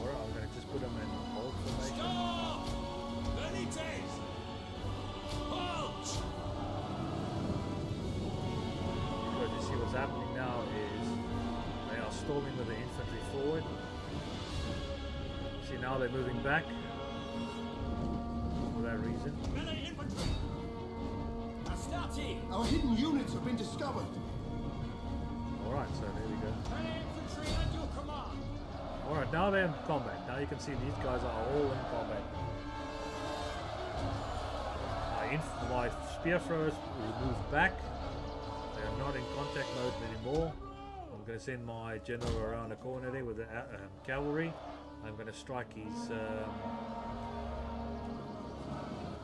Alright, I'm going to just put them in hold formation. Because you see what's happening now is they are storming with the infantry forward. See, now they're moving back for that reason. Our hidden units have been discovered. Alright, so there we go. Alright, now they're in combat. Now you can see these guys are all in combat. My spear throwers will move back. They are not in contact mode anymore. I'm going to send my general around the corner there with the cavalry. I'm going to strike his,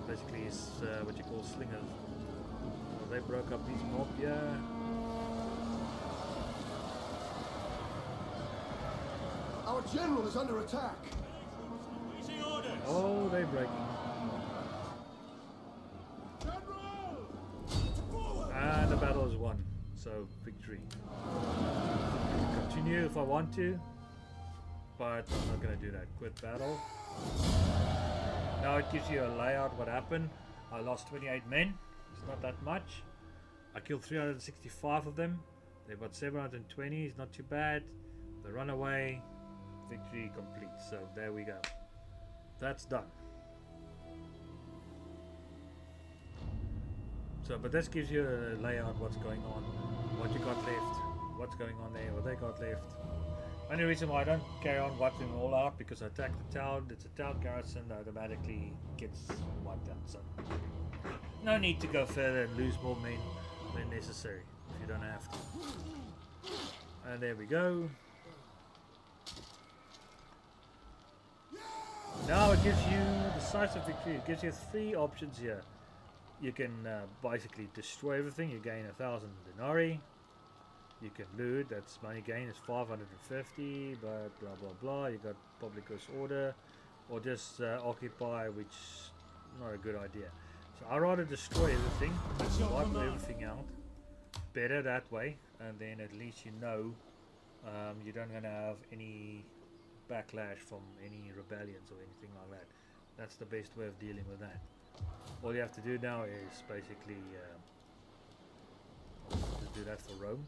basically his, what you call slingers. So they broke up his mob here. Our general is under attack. Oh, they're breaking. And the battle is won. So, victory. I can continue if I want to, but I'm not going to do that. Quit battle. Now it gives you a layout what happened. I lost 28 men. It's not that much. I killed 365 of them. They've got 720. It's not too bad. They run away. Victory complete. So there we go. That's done. So, but this gives you a layout what's going on, what you got left, what's going on there, what they got left. Only reason why I don't carry on wiping them all out because I attack the town. It's a town garrison that automatically gets wiped out. So no need to go further and lose more men than necessary if you don't have to. And there we go. Now it gives you decisive victory. It gives you 3 options here. You can basically destroy everything. You gain 1,000 denarii. You can loot. That's money gain is 550. But blah blah blah. You got public goods order, or just occupy, which is not a good idea. So I'd rather destroy everything, wipe everything out. Better that way, and then at least you know you don't gonna have any backlash from any rebellions or anything like that. That's the best way of dealing with that. All you have to do now is basically just do that for Rome.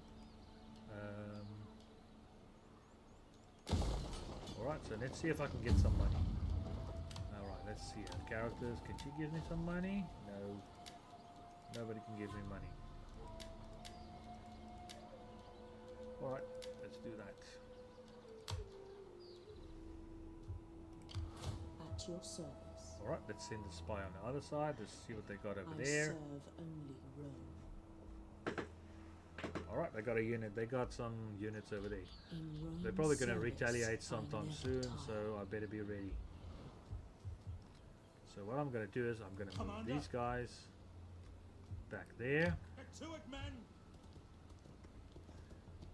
Alright, so let's see if I can get some money. Alright, let's see. Characters, can she give me some money? No. Nobody can give me money. Alright, let's do that. At your service. Alright, let's send the spy on the other side. Let's see what they got over I there. serve only Rome. Alright, they got a unit. They got some units over there. In Rome's They're probably going to service, retaliate I sometime never soon, tire. so I better be ready. So what I'm going to do is I'm going to move Commander. these guys back there. Get to it, men!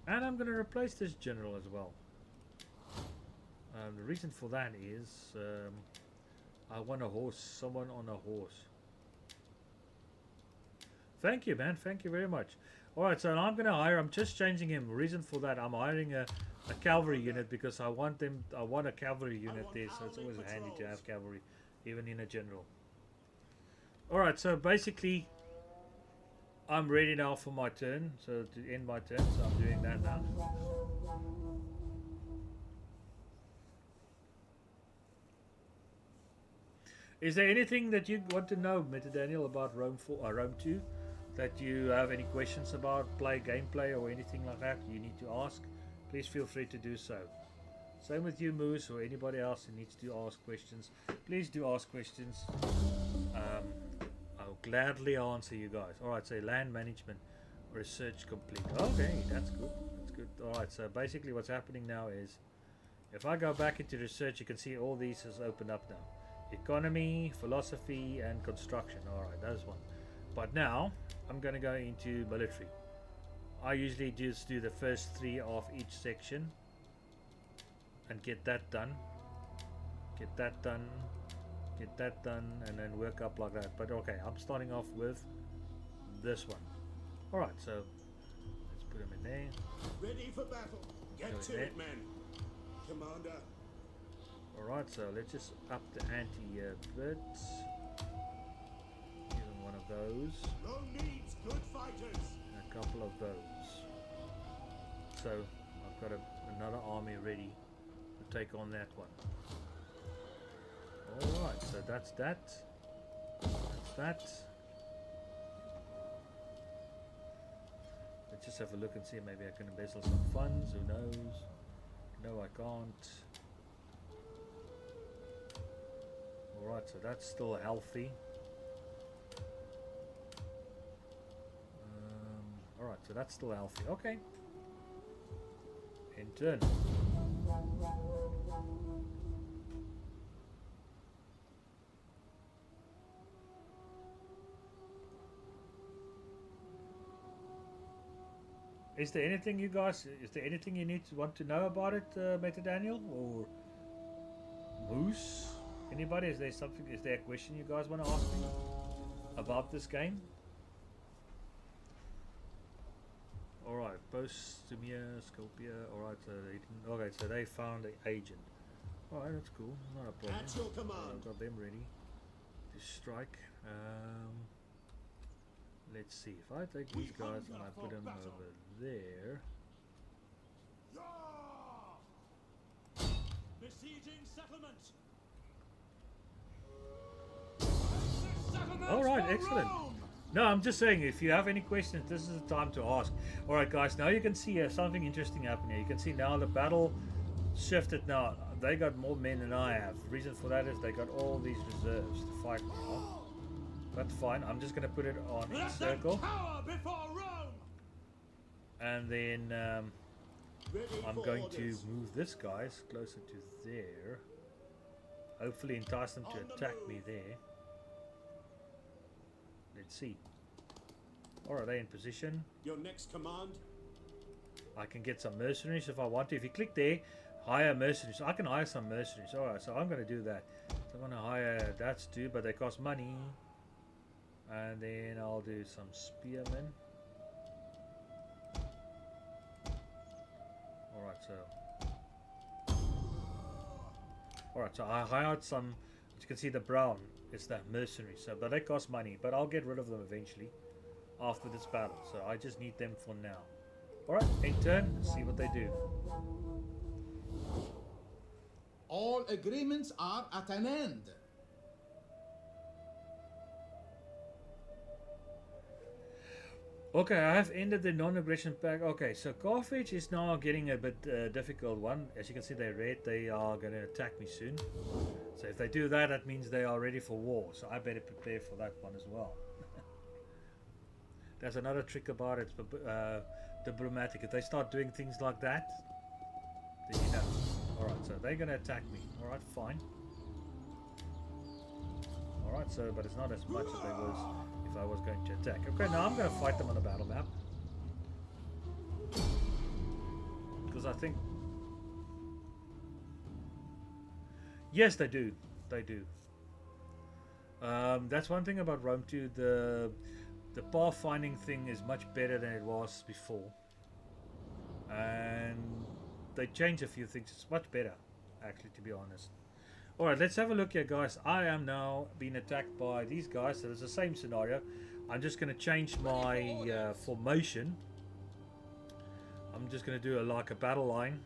And I'm going to replace this general as well. The reason for that is I want a horse, someone on a horse. Thank you, man. Thank you very much. Alright, so I'm going to hire, I'm just changing him. Reason for that, I'm hiring a cavalry unit because I want a cavalry unit there, so it's always handy to have cavalry, even in a general. Alright, so basically, I'm ready now for my turn, so to end my turn, so I'm doing that now. Is there anything that you want to know, Mr. Daniel, about Rome 4 or Rome 2? That you have any questions about gameplay or anything like that you need to ask? Please feel free to do so. Same with you, Moose, or anybody else who needs to ask questions. Please do ask questions. I'll gladly answer you guys. Alright, so land management research complete. Okay, that's good. That's good. Alright, so basically what's happening now is if I go back into research, you can see all these has opened up now. Economy, philosophy, and construction. Alright, that's one. But now I'm going to go into military. I usually just do the first 3 of each section and get that done, get that done, get that done, and then work up like that. But okay, I'm starting off with this one. Alright, so let's put him in there. Ready for battle. Get to it, men. Commander. Alright, so let's just up the ante here a bit. Give him one of those. Rome needs good fighters. And a couple of those. So I've got another army ready to take on that one. Alright, so that's that. That's that. Let's just have a look and see, maybe I can embezzle some funds, who knows? No, I can't. Alright, so that's still healthy. Alright, so that's still healthy. Okay. In turn. Is there anything you guys, is there anything you want to know about it, Meta Daniel or Moose? Anybody? Is there something? Is there a question you guys want to ask me about this game? All right, Postumia, Scopia. All right, so they didn't, okay, so they found an agent. All right, that's cool. Not a problem. At your command. I've got them ready to strike. Let's see. If I take these guys and I put them over there. Besieging settlement. Alright, excellent. No, I'm just saying, if you have any questions, this is the time to ask. Alright guys, now you can see something interesting happening here. You can see now the battle shifted now. They got more men than I have. The reason for that is they got all these reserves to fight now. That's fine. I'm just going to put it on a circle. And then I'm going to move this guys closer to there. Hopefully entice them to attack me there. Let's see. Or are they in position? Your next command. I can get some mercenaries if I want to. If you click there, hire mercenaries. I can hire some mercenaries. Alright, so I'm going to do that. So I'm going to hire that's two, but they cost money. And then I'll do some spearmen. Alright, so I hired some, as you can see the brown, it's the mercenaries, so, but they cost money, but I'll get rid of them eventually after this battle, so I just need them for now. Alright, in turn, see what they do. All agreements are at an end. Okay, I have ended the non-aggression pact. Okay, so Carthage is now getting a bit difficult one. As you can see, they're red. They are going to attack me soon. So if they do that, that means they are ready for war. So I better prepare for that one as well. There's another trick about it, diplomatic. If they start doing things like that, then you know. Alright, so they're going to attack me. Alright, fine. Alright, so, but it's not as much as there was if I was going to attack. Okay, now I'm going to fight them on the battle map. Because I think... Yes, they do. They do. That's one thing about Rome 2. The pathfinding thing is much better than it was before. And they changed a few things. It's much better, actually, to be honest. Alright, let's have a look here, guys. I am now being attacked by these guys. So it's the same scenario. I'm just going to change my formation. I'm just going to do like a battle line.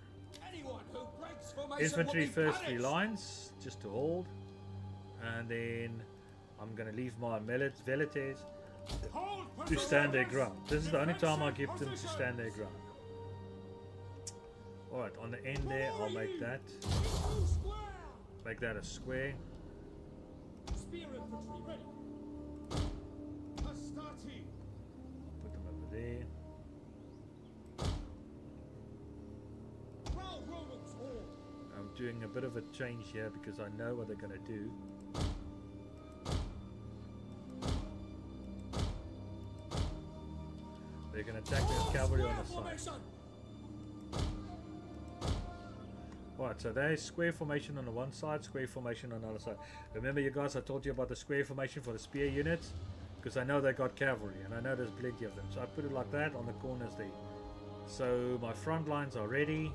Infantry first 3 lines, just to hold. And then I'm going to leave my velites to stand their ground. This is the only time I give them to stand their ground. Alright, on the end there, I'll make that. Make that a square. Spear infantry ready. Put them over there. I'm doing a bit of a change here because I know what they're going to do. They're going to attack with cavalry on the side. Alright, so there's square formation on the one side, square formation on the other side. Remember, you guys, I told you about the square formation for the spear units? Because I know they got cavalry, and I know there's plenty of them. So I put it like that on the corners there. So my front lines are ready.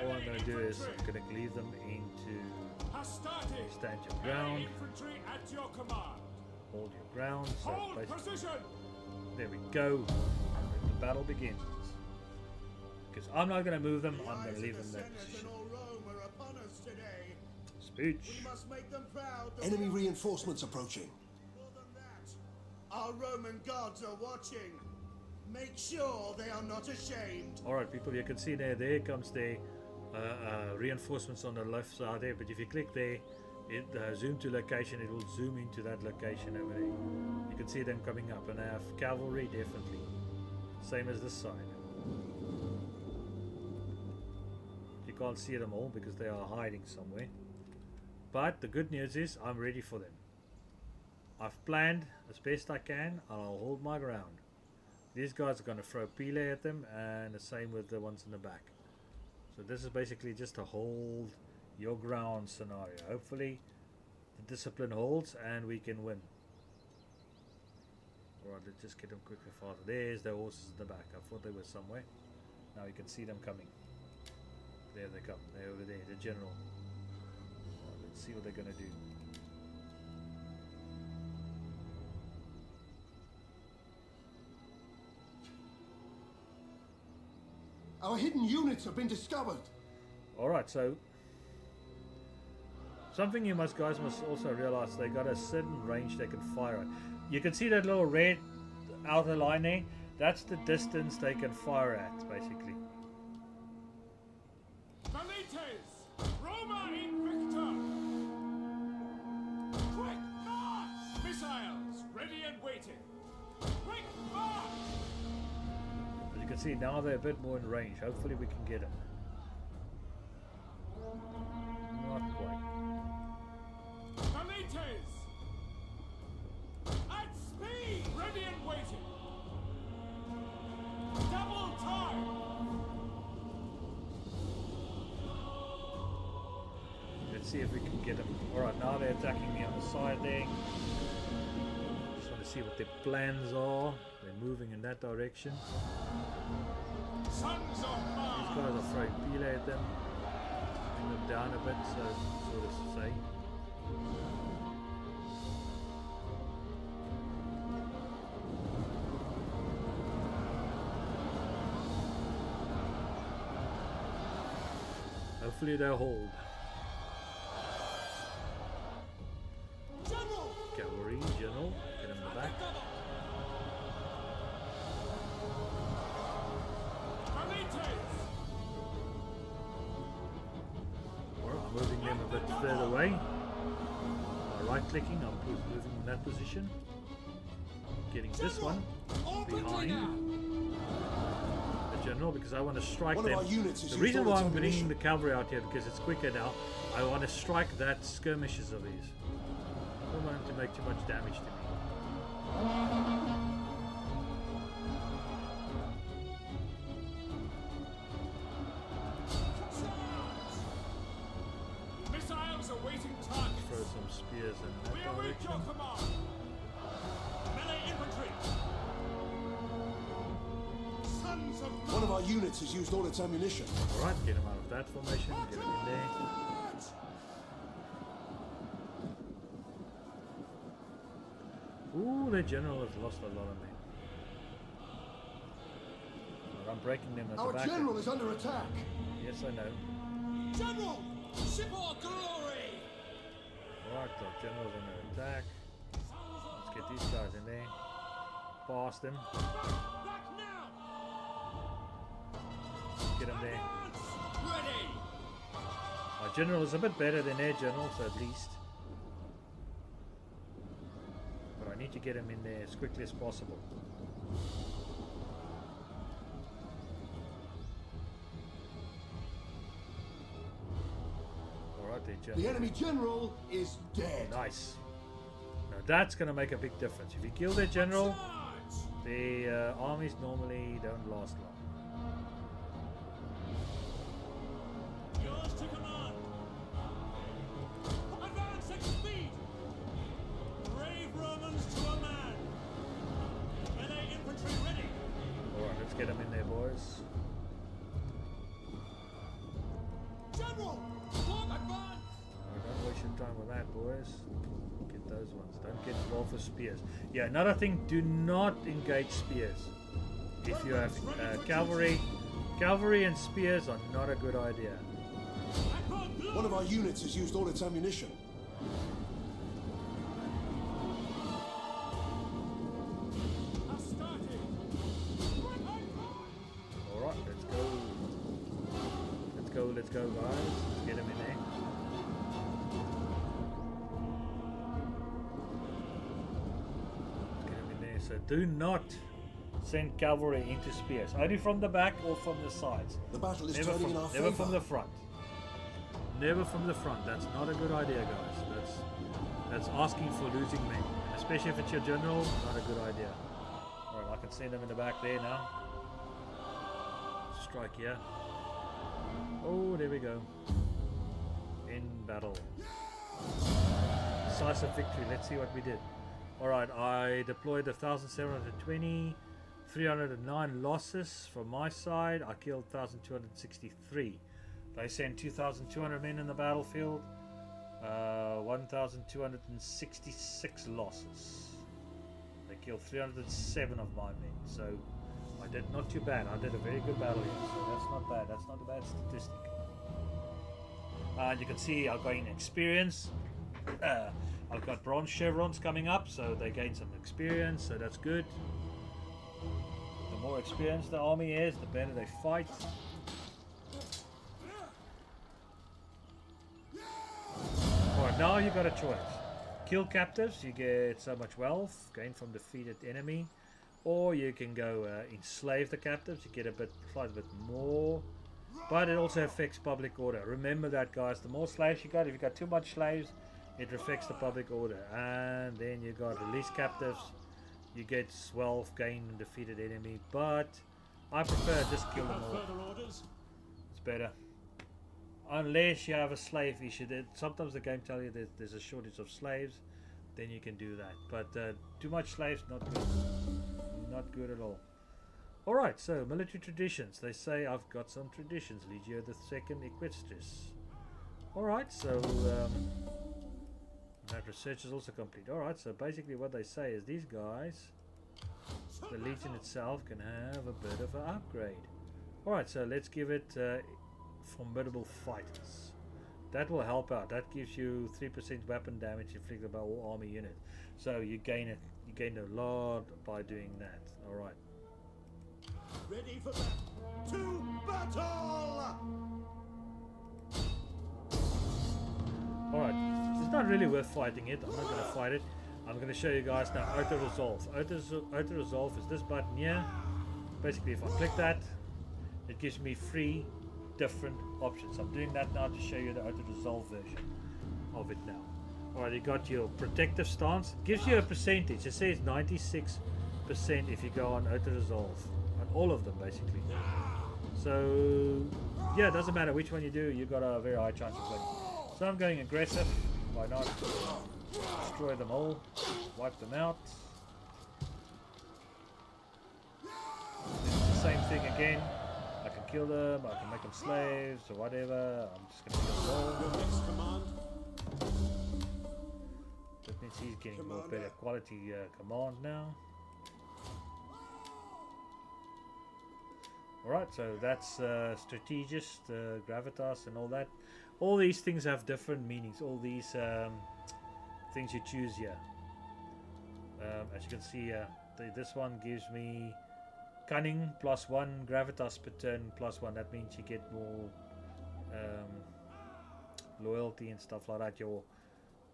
All I'm going to do is I'm going to leave them into stand your ground. Hold your ground. So basically, there we go. And the battle begins. Because I'm not going to move them, I'm going to leave them in that position. Speech. Enemy reinforcements approaching. More than that, our Roman gods are watching. Make sure they are not ashamed. Alright people, you can see there comes the reinforcements on the left side there, but if you click there, it zoom to location, it will zoom into that location over there. You can see them coming up, and I have cavalry definitely. Same as this side. You can't see them all because they are hiding somewhere. But the good news is I'm ready for them. I've planned as best I can, and I'll hold my ground. These guys are going to throw pile at them, and the same with the ones in the back. So this is basically just a hold your ground scenario. Hopefully the discipline holds and we can win. Alright, let's just get them quickly faster. There's the horses in the back. I thought they were somewhere. Now you can see them coming. There they come. They're over there, the general. Alright, let's see what they're going to do. Our hidden units have been discovered. Alright, so something you guys must also realize, they got a certain range they can fire at. You can see that little red outer line there. That's the distance they can fire at, basically. Velites! Roma Invicta! Quick march! Missiles ready and waiting! Quick march! As you can see, now they're a bit more in range. Hopefully we can get them. Not quite. Velites! At speed! Ready and waiting! Double time! Let's see if we can get them. Alright, now they're attacking me on the side there. Just want to see what their plans are. They're moving in that direction. Sons of Mars! These guys are throwing pile at them. Bring them down a bit, so to say. Hopefully they'll hold. General! Cavalry, general, get them in the back. Velites! Alright, I'm moving them a bit further away. By right clicking, I'm moving in that position. Getting this one behind the general because I want to strike One of them. our units is The used reason all why its I'm bringing ammunition. the cavalry out here because it's quicker now. I want to strike that skirmishes of these. don't want him to make too much damage to me. Missiles awaiting targets. Throw some spears in that We await direction. your command. Melee infantry. Sons of One of our units has used all its ammunition. Alright, get him out of that formation, get him in there. Ooh, their general has lost a lot of men. But I'm breaking them at Our the back. general is under attack. Yes, I know. General! Ship or glory! Alright, the general's under attack. Let's get these guys in there. Past them. back now. Get them there. Ready! Our general is a bit better than their general, so at least. But I need to get him in there as quickly as possible. Alright, their general. The enemy general is dead. Nice. Now that's going to make a big difference. If you kill their general, the armies normally don't last long. Yours to command. Advance at speed. Brave Romans to a man. Melee infantry ready. Alright, let's get them in there, boys. General, long advance. Don't waste your time with that, boys. Get those ones. Don't get involved with spears. Yeah, another thing, do not engage spears. If you have cavalry, cavalry and spears are not a good idea. One of our units has used all its ammunition. Alright, let's go. Let's go, guys. Let's get them in there. Let's get them in there. So do not send cavalry into spears. Only from the back or from the sides. The battle is Never turning from, in our never favor. from the front. Never from the front. That's not a good idea, guys. That's asking for losing men. Especially if it's your general, not a good idea. Alright, I can send them in the back there now. Strike here. Oh, there we go. In battle. Decisive victory. Let's see what we did. Alright, I deployed 1,720. 309 losses from my side. I killed 1,263. They sent 2,200 men in the battlefield. 1,266 losses. They killed 307 of my men. So I did not too bad. I did a very good battle here. So that's not bad. That's not a bad statistic. And you can see I've gained experience. I've got bronze chevrons coming up, so they gain some experience. So that's good. The more experienced the army is, the better they fight. Alright, now you got a choice. Kill captives, you get so much wealth, gain from defeated enemy. Or you can go enslave the captives, you get a bit, quite a bit more. But it also affects public order. Remember that, guys, the more slaves you got, if you got too much slaves, it affects the public order. And then you got release captives, you get wealth, gain and defeated enemy. But I prefer just kill them all. Further orders. It's better. Unless you have a slave issue. Sometimes the game tells you that there's a shortage of slaves, then you can do that. But too much slaves, not good. Not good at all. Alright, so military traditions. They say I've got some traditions. Legio the Second Equestris. Alright, so that research is also complete. Alright, so basically what they say is these guys, the Legion itself can have a bit of an upgrade. Alright, so let's give it formidable fighters. That will help out. That gives you 3% weapon damage inflicted by all army units. So you gain it. You gain a lot by doing that. All right. Ready for to battle! All right. It's not really worth fighting it. I'm not going to fight it. I'm going to show you guys now. Auto resolve. Auto resolve is this button here. Basically, if I click that, it gives me 3 different options. I'm doing that now to show you the auto resolve version of it now. Alright, you got your protective stance. It gives you a percentage. It says 96% if you go on auto resolve. On all of them, basically. So, yeah, it doesn't matter which one you do, you got a very high chance of winning. So I'm going aggressive. Why not? Destroy them all. Wipe them out. It's the same thing again. I can kill them, I can make them slaves or whatever. I'm just going to kill them all. Your next command? That means he's getting more better quality command now. Alright, so that's strategist, gravitas and all that. All these things have different meanings. All these things you choose here. As you can see here, this one gives me cunning +1, gravitas per turn +1. That means you get more loyalty and stuff like that. Your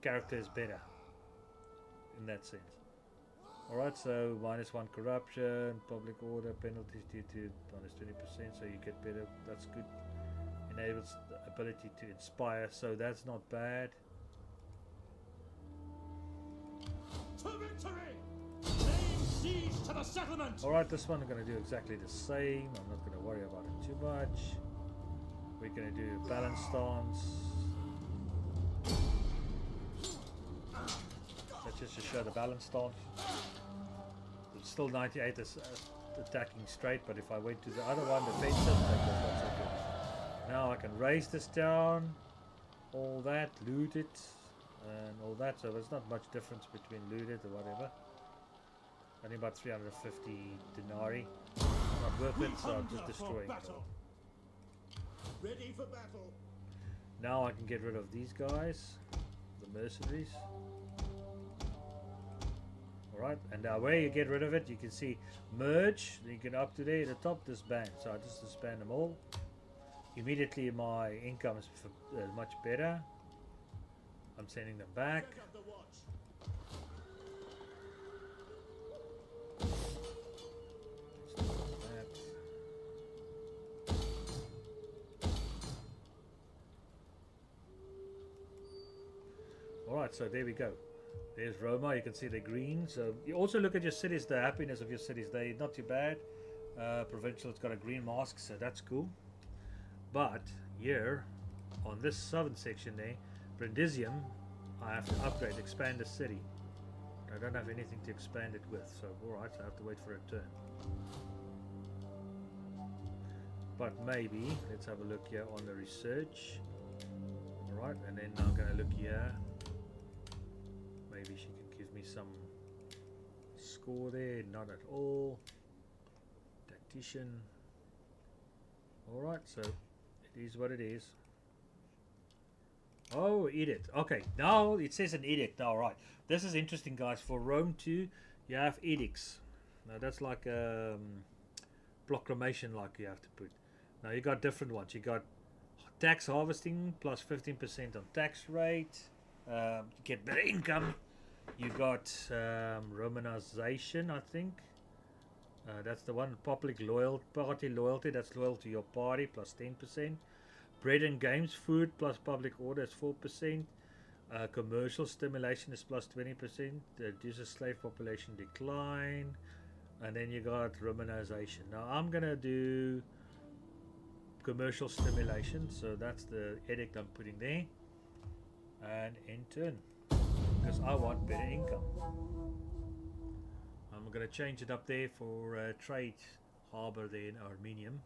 character is better in that sense. Alright, so -1 corruption, public order, penalties due to -20%, so you get better. That's good. Enables the ability to inspire, so that's not bad. To victory! Laying siege to the settlement! Alright, this one I'm going to do exactly the same. I'm not going to worry about it too much. We're going to do balance stance. That's just to show the balance stance. It's still 98 is attacking straight, but if I went to the other one, defensive, that was not so good. Now I can raise this down, all that, loot it, and all that. So there's not much difference between loot it or whatever. Only about 350 denarii. Not worth it, so I'm just destroying it all. Ready for battle. Now I can get rid of these guys, the mercenaries. Alright, and now where you get rid of it, you can see merge, then you can up to there at the top disband. So I just disband them all. Immediately my income is much better. I'm sending them back. Set up the watch. Alright, so there we go. There's Roma, you can see the green. So you also look at your cities, the happiness of your cities. They're not too bad. Provincial, it's got a green mask, so that's cool. But here, on this southern section there, Brindisium, I have to upgrade, expand the city. I don't have anything to expand it with, so alright, I have to wait for a turn. But maybe, let's have a look here on the research. Alright, and then I'm going to look here. Maybe she can give me some score there. Not at all. Tactician. Alright, so it is what it is. Oh, edict. Okay, now it says an edict. Now, right. This is interesting, guys. For Rome 2, you have edicts. Now, that's like a proclamation, like you have to put. Now, you got different ones. You got tax harvesting plus 15% on tax rate. You get better income. You got Romanization, I think. That's the one. Public party loyalty. That's loyal to your party plus 10%. Bread and games, food plus public order is 4%. Commercial stimulation is plus 20%. Reduces slave population decline. And then you got Romanization. Now I'm gonna do commercial stimulation. So that's the edict I'm putting there. And in turn. Because I want better income. I'm going to change it up there for trade harbor there in Armenium.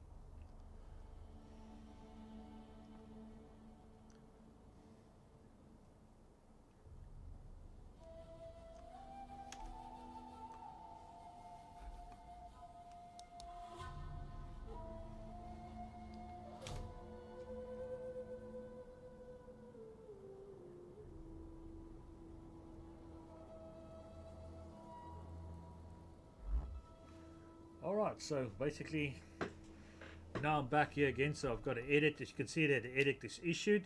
Alright, so basically now I'm back here again, so I've got an edict. As you can see that the edict is issued.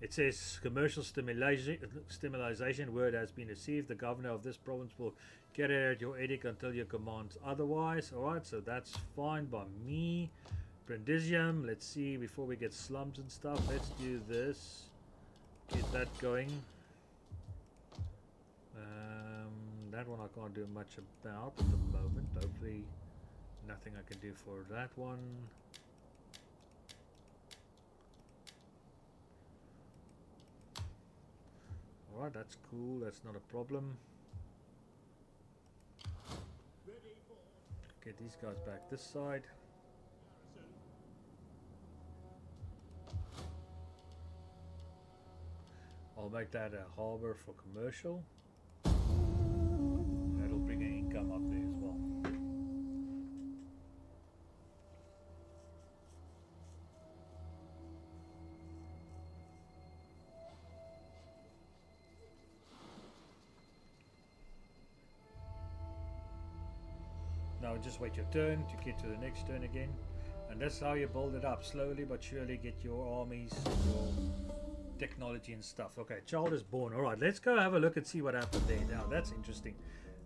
It says commercial stimulation word has been received. The governor of this province will carry out your edict until your commands otherwise. Alright, so that's fine by me. Brindisium, let's see, before we get slums and stuff, let's do this. Get that going. That one I can't do much about at the moment. Hopefully nothing I can do for that one. Alright, that's cool, that's not a problem. Get these guys back this side. I'll make that a harbour for commercial. That'll bring an income up there as well. Now just wait your turn to get to the next turn again. And that's how you build it up. Slowly but surely get your armies, your technology and stuff. Okay, child is born. Alright, let's go have a look and see what happened there. Now that's interesting.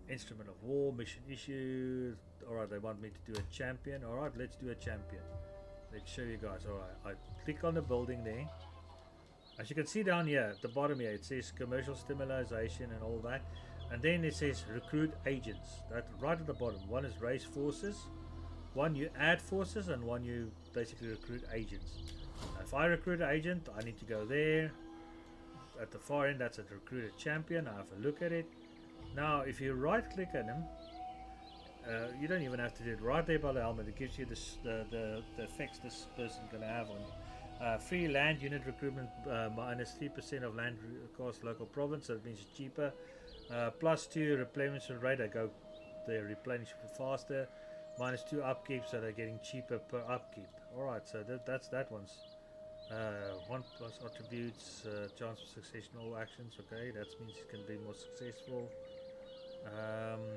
Instrument of war, mission issued. Alright, they want me to do a champion. Alright, let's do a champion. Let's show you guys. Alright, I click on the building there. As you can see down here at the bottom here, it says commercial stimulation and all that. And then it says recruit agents. That right at the bottom. One is raise forces, one you add forces, and one you basically recruit agents. Now, if I recruit an agent, I need to go there. At the far end, that's a recruit a champion. I have a look at it. Now, if you right click on him, you don't even have to do it right there by the helmet. It gives you this, the effects this person is going to have on free land unit recruitment, minus 3% of land cost local province, so it means it's cheaper. +2 replenishment rate, they replenish faster. -2 upkeep, so they're getting cheaper per upkeep. Alright, so that's that one's. 1+ attributes, chance of success in all actions. Okay, that means it can be more successful.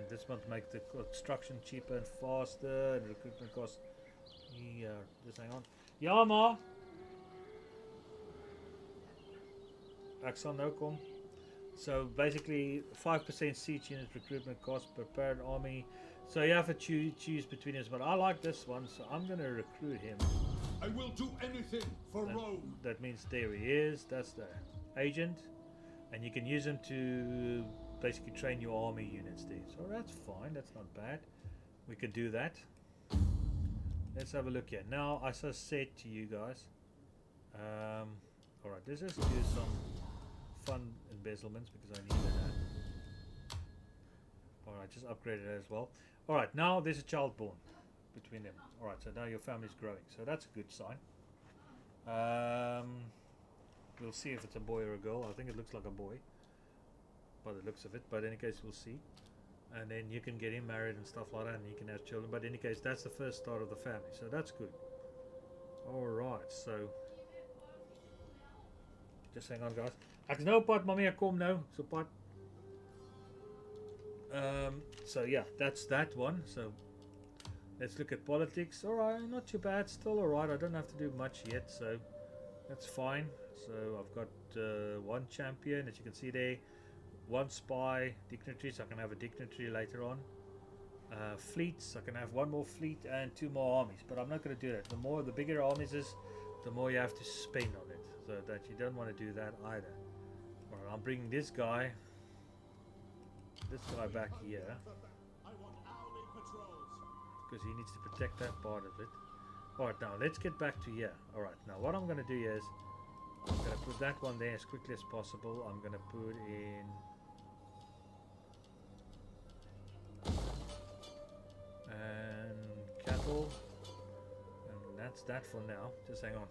This one to make the construction cheaper and faster, and recruitment cost. Yeah, just hang on. Ja, maar. Ek sal nou kom. So basically 5% siege unit recruitment cost per parent army. So you have to choose between us, but I like this one, so I'm going to recruit him. I will do anything for Rome. That means there he is. That's the agent, and you can use him to basically train your army units there. So that's fine. That's not bad. We could do that. Let's have a look here. Now, as I said to you guys, all right, let's just do some fun embezzlements because I needed that. All right, just upgrade it as well. All right, now there's a child born between them. All right, so now your family's growing, so that's a good sign. We'll see if it's a boy or a girl. I think it looks like a boy by the looks of it, but in any case we'll see. And then you can get him married and stuff like that, and you can have children, but in any case that's the first start of the family, so that's good. All right, so just hang on, guys. Ek's nou op pad, maar ek kom nou so pad. So yeah, that's that one. So let's look at politics. Alright, not too bad, still alright. I don't have to do much yet, so that's fine. So I've got one champion, as you can see there, one spy, dignitary, so I can have a dignitary later on. Fleets, I can have one more fleet and 2 more armies, but I'm not going to do that. The bigger armies is, the more you have to spend on it, so that you don't want to do that either. Alright, I'm bringing this guy back here, because he needs to protect that part of it. Alright, now let's get back to here. Alright, now what I'm going to do is, I'm going to put that one there as quickly as possible. I'm going to put in and cattle, and that's that for now. Just hang on,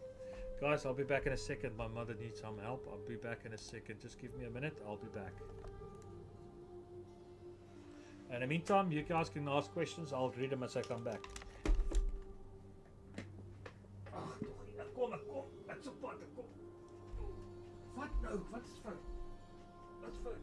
guys, I'll be back in a second. My mother needs some help. I'll be back in a second. Just give me a minute, I'll be back. In the meantime, you guys can ask questions. I'll read them as I come back. Kom. Ek so pad, kom. Wat nou? Wat is fout? Wat's fout?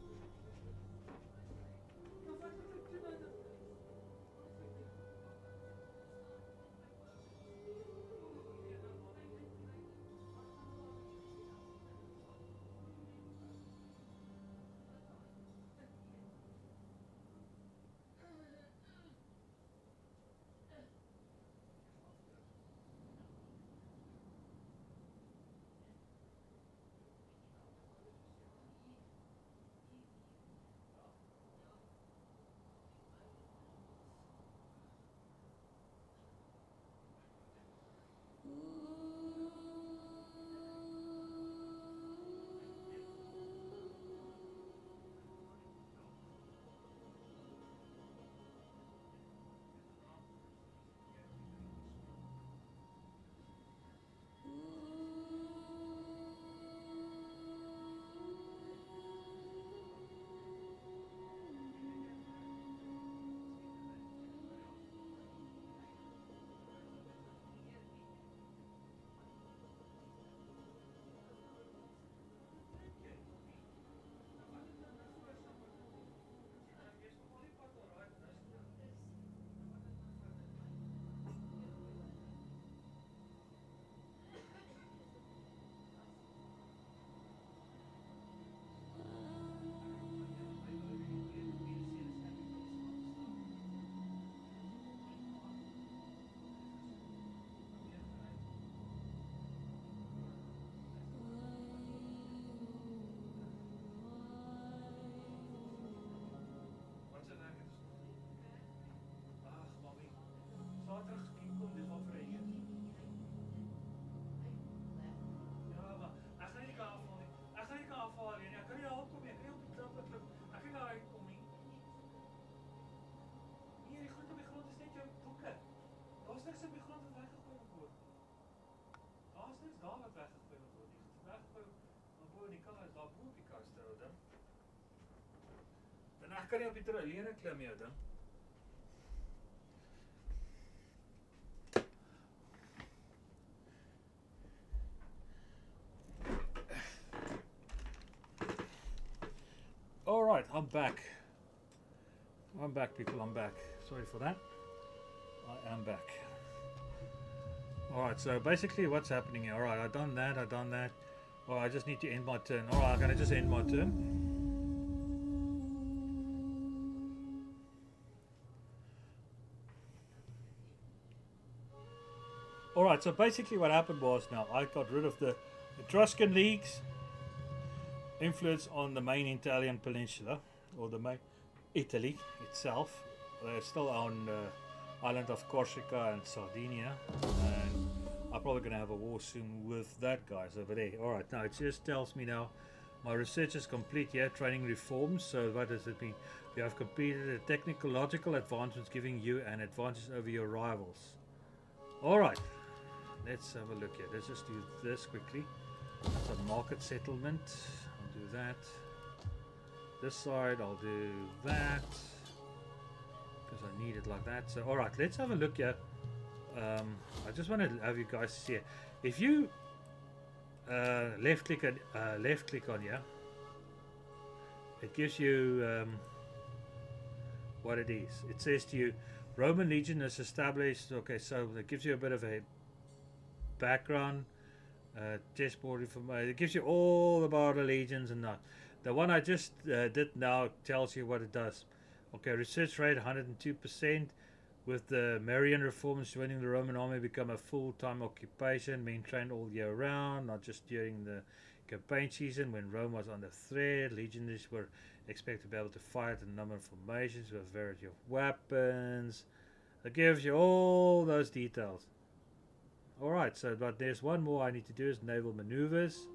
ding. En ek kan nie op die trolleere klim jou ding. Alright, I'm back. I'm back, people, I'm back. Sorry for that. I am back. Alright, so basically what's happening here? Alright, I've done that. Alright, I just need to end my turn. Alright, I'm going to just end my turn. Alright, so basically what happened was now I got rid of the Etruscan League's influence on the main Italian peninsula, or the main Italy itself. They're still on the island of Corsica and Sardinia, and I'm probably going to have a war soon with that guys over there. Alright, now it just tells me now my research is complete here, training reforms. So what does it mean? You have completed a technological advancements giving you an advantage over your rivals. Alright, let's have a look here. Let's just do this quickly. So market settlement, I'll do that. This side I'll do that because I need it like that. So alright, let's have a look here. I just want to have you guys see it. If you left click on here, it gives you what it is. It says to you Roman Legion is established. Okay, so it gives you a bit of a background, chessboard information. It gives you all about the legions and that. The one I just did now tells you what it does. Okay, research rate 102%. With the Marian reforms, joining the Roman army become a full-time occupation, being trained all year round, not just during the campaign season when Rome was under threat. Legionaries were expected to be able to fight in a number of formations with a variety of weapons. It gives you all those details. Alright, so but there's one more I need to do is naval maneuvers.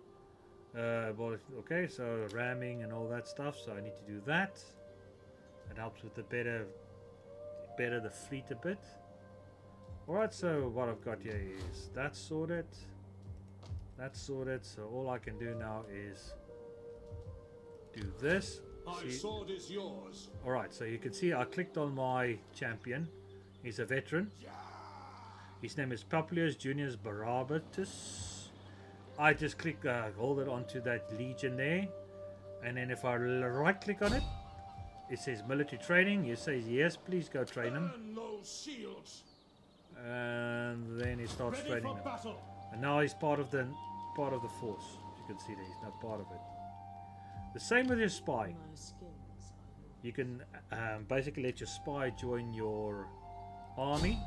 Well, okay, so ramming and all that stuff, so I need to do that. It helps with the better the fleet a bit. Alright, so what I've got here is that's sorted. That's sorted, so all I can do now is do this. My sword is yours. Alright, so you can see I clicked on my champion. He's a veteran. His name is Publius Junius Barabatus. I just click, hold it onto that legion there. And then if I right click on it, it says military training. You say yes, please go train him. Burn those shields. And then he starts Ready training for him. battle. And now he's part of the force. You can see that he's not part of it. The same with your spy. My skills are You can basically let your spy join your army.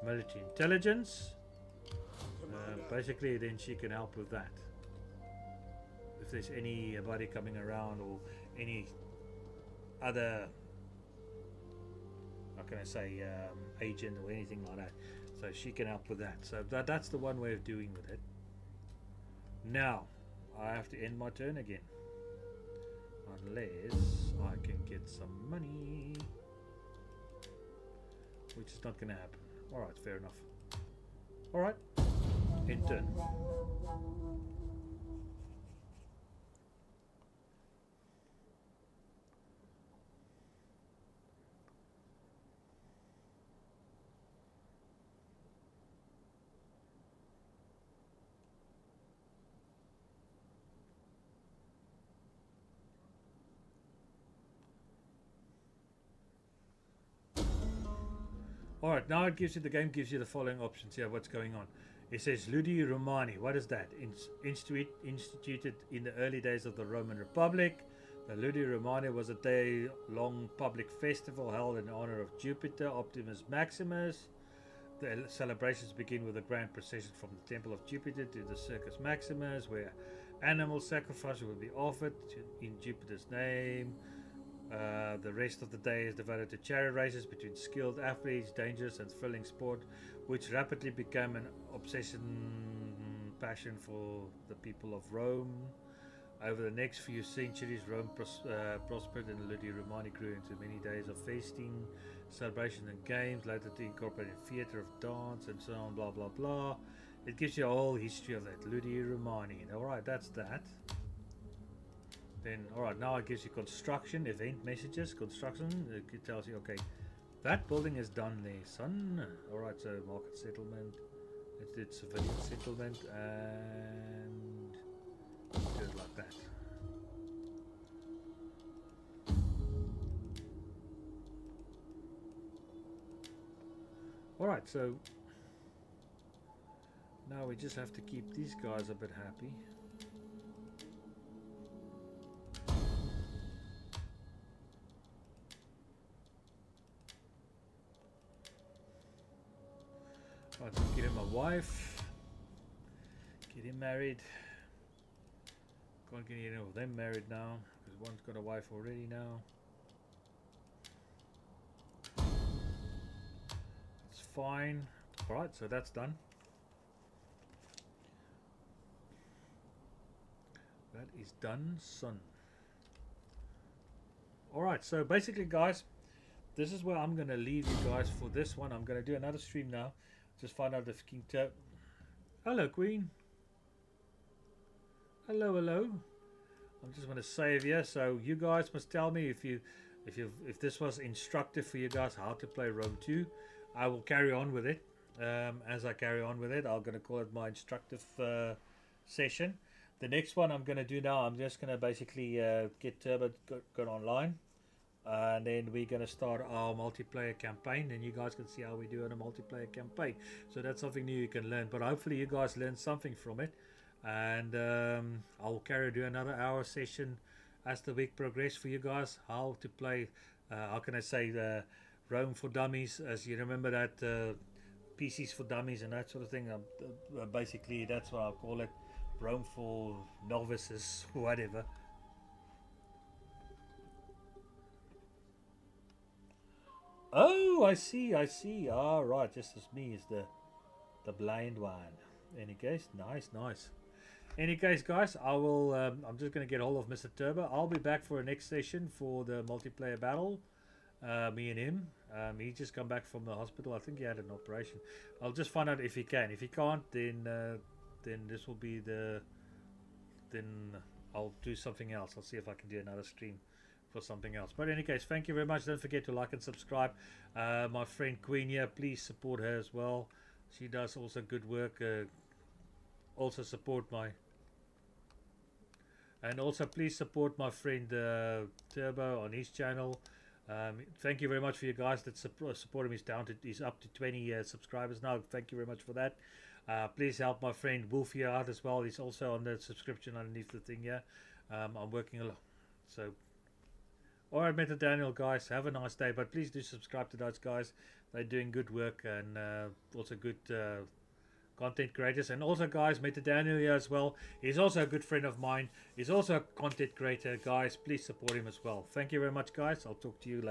Military intelligence. Basically, then she can help with that. If there's anybody coming around or any other, how can I say, agent or anything like that. So she can help with that. So that's the one way of doing with it. Now, I have to end my turn again. Unless I can get some money. Which is not going to happen. Alright, fair enough. Alright, end turn. Alright, now it gives you, the game gives you the following options here, what's going on. It says Ludi Romani. What is that? Instituted in the early days of the Roman Republic. The Ludi Romani was a day-long public festival held in honor of Jupiter, Optimus Maximus. The celebrations begin with a grand procession from the Temple of Jupiter to the Circus Maximus, where animal sacrifices will be offered in Jupiter's name. The rest of the day is devoted to chariot races between skilled athletes, dangerous and thrilling sport, which rapidly became an passion for the people of Rome. Over the next few centuries, Rome prospered and Ludi Romani grew into many days of feasting, celebration and games, later to incorporate theatre of dance and so on, blah blah blah. It gives you a whole history of that, Ludi Romani. Alright, that's that. Then, alright, now it gives you construction, event messages, construction. It tells you, okay, that building is done there, son. Alright, so market settlement. It's civilian settlement, and do it like that. Alright, so now we just have to keep these guys a bit happy. Right, so get him a wife, get him married. Can't get any of them married now because one's got a wife already now. It's fine. Alright, so that's done. That is done, son. Alright, so basically, guys, this is where I'm going to leave you guys for this one. I'm going to do another stream now. Just find out if King Tub. Hello, Queen. Hello, hello. I'm just going to save here, so you guys must tell me if this was instructive for you guys how to play Rome 2. I will carry on with it. As I carry on with it, I'm going to call it my instructive session. The next one I'm going to do now, I'm just going to basically get Turbo got online. And then we're going to start our multiplayer campaign, and you guys can see how we do on a multiplayer campaign. So that's something new you can learn, but hopefully you guys learn something from it. And I'll do another hour session as the week progresses for you guys, how to play, how can I say, Rome for Dummies, as you remember that PCs for Dummies and that sort of thing. Basically that's what I'll call it, Rome for novices, whatever. Oh, I see. All right, just as me is the blind one. Any case, nice. Any case, guys, I will. I'm just gonna get hold of Mr. Turbo. I'll be back for a next session for the multiplayer battle. Me and him. He just come back from the hospital. I think he had an operation. I'll just find out if he can. If he can't, then this will be the. Then I'll do something else. I'll see if I can do another stream for something else. But in any case, thank you very much. Don't forget to like and subscribe. My friend Queen here, please support her as well. She does also good work. Also support my, and also please support my friend Turbo on his channel. Thank you very much for you guys that support him. He's up to 20 subscribers now. Thank you very much for that. Please help my friend Wolf here out as well. He's also on the subscription underneath the thing here. I'm working a lot, so alright, Meta Daniel, guys, have a nice day, but please do subscribe to those guys. They're doing good work, and also good content creators. And also, guys, Meta Daniel here as well. He's also a good friend of mine. He's also a content creator. Guys, please support him as well. Thank you very much, guys. I'll talk to you later.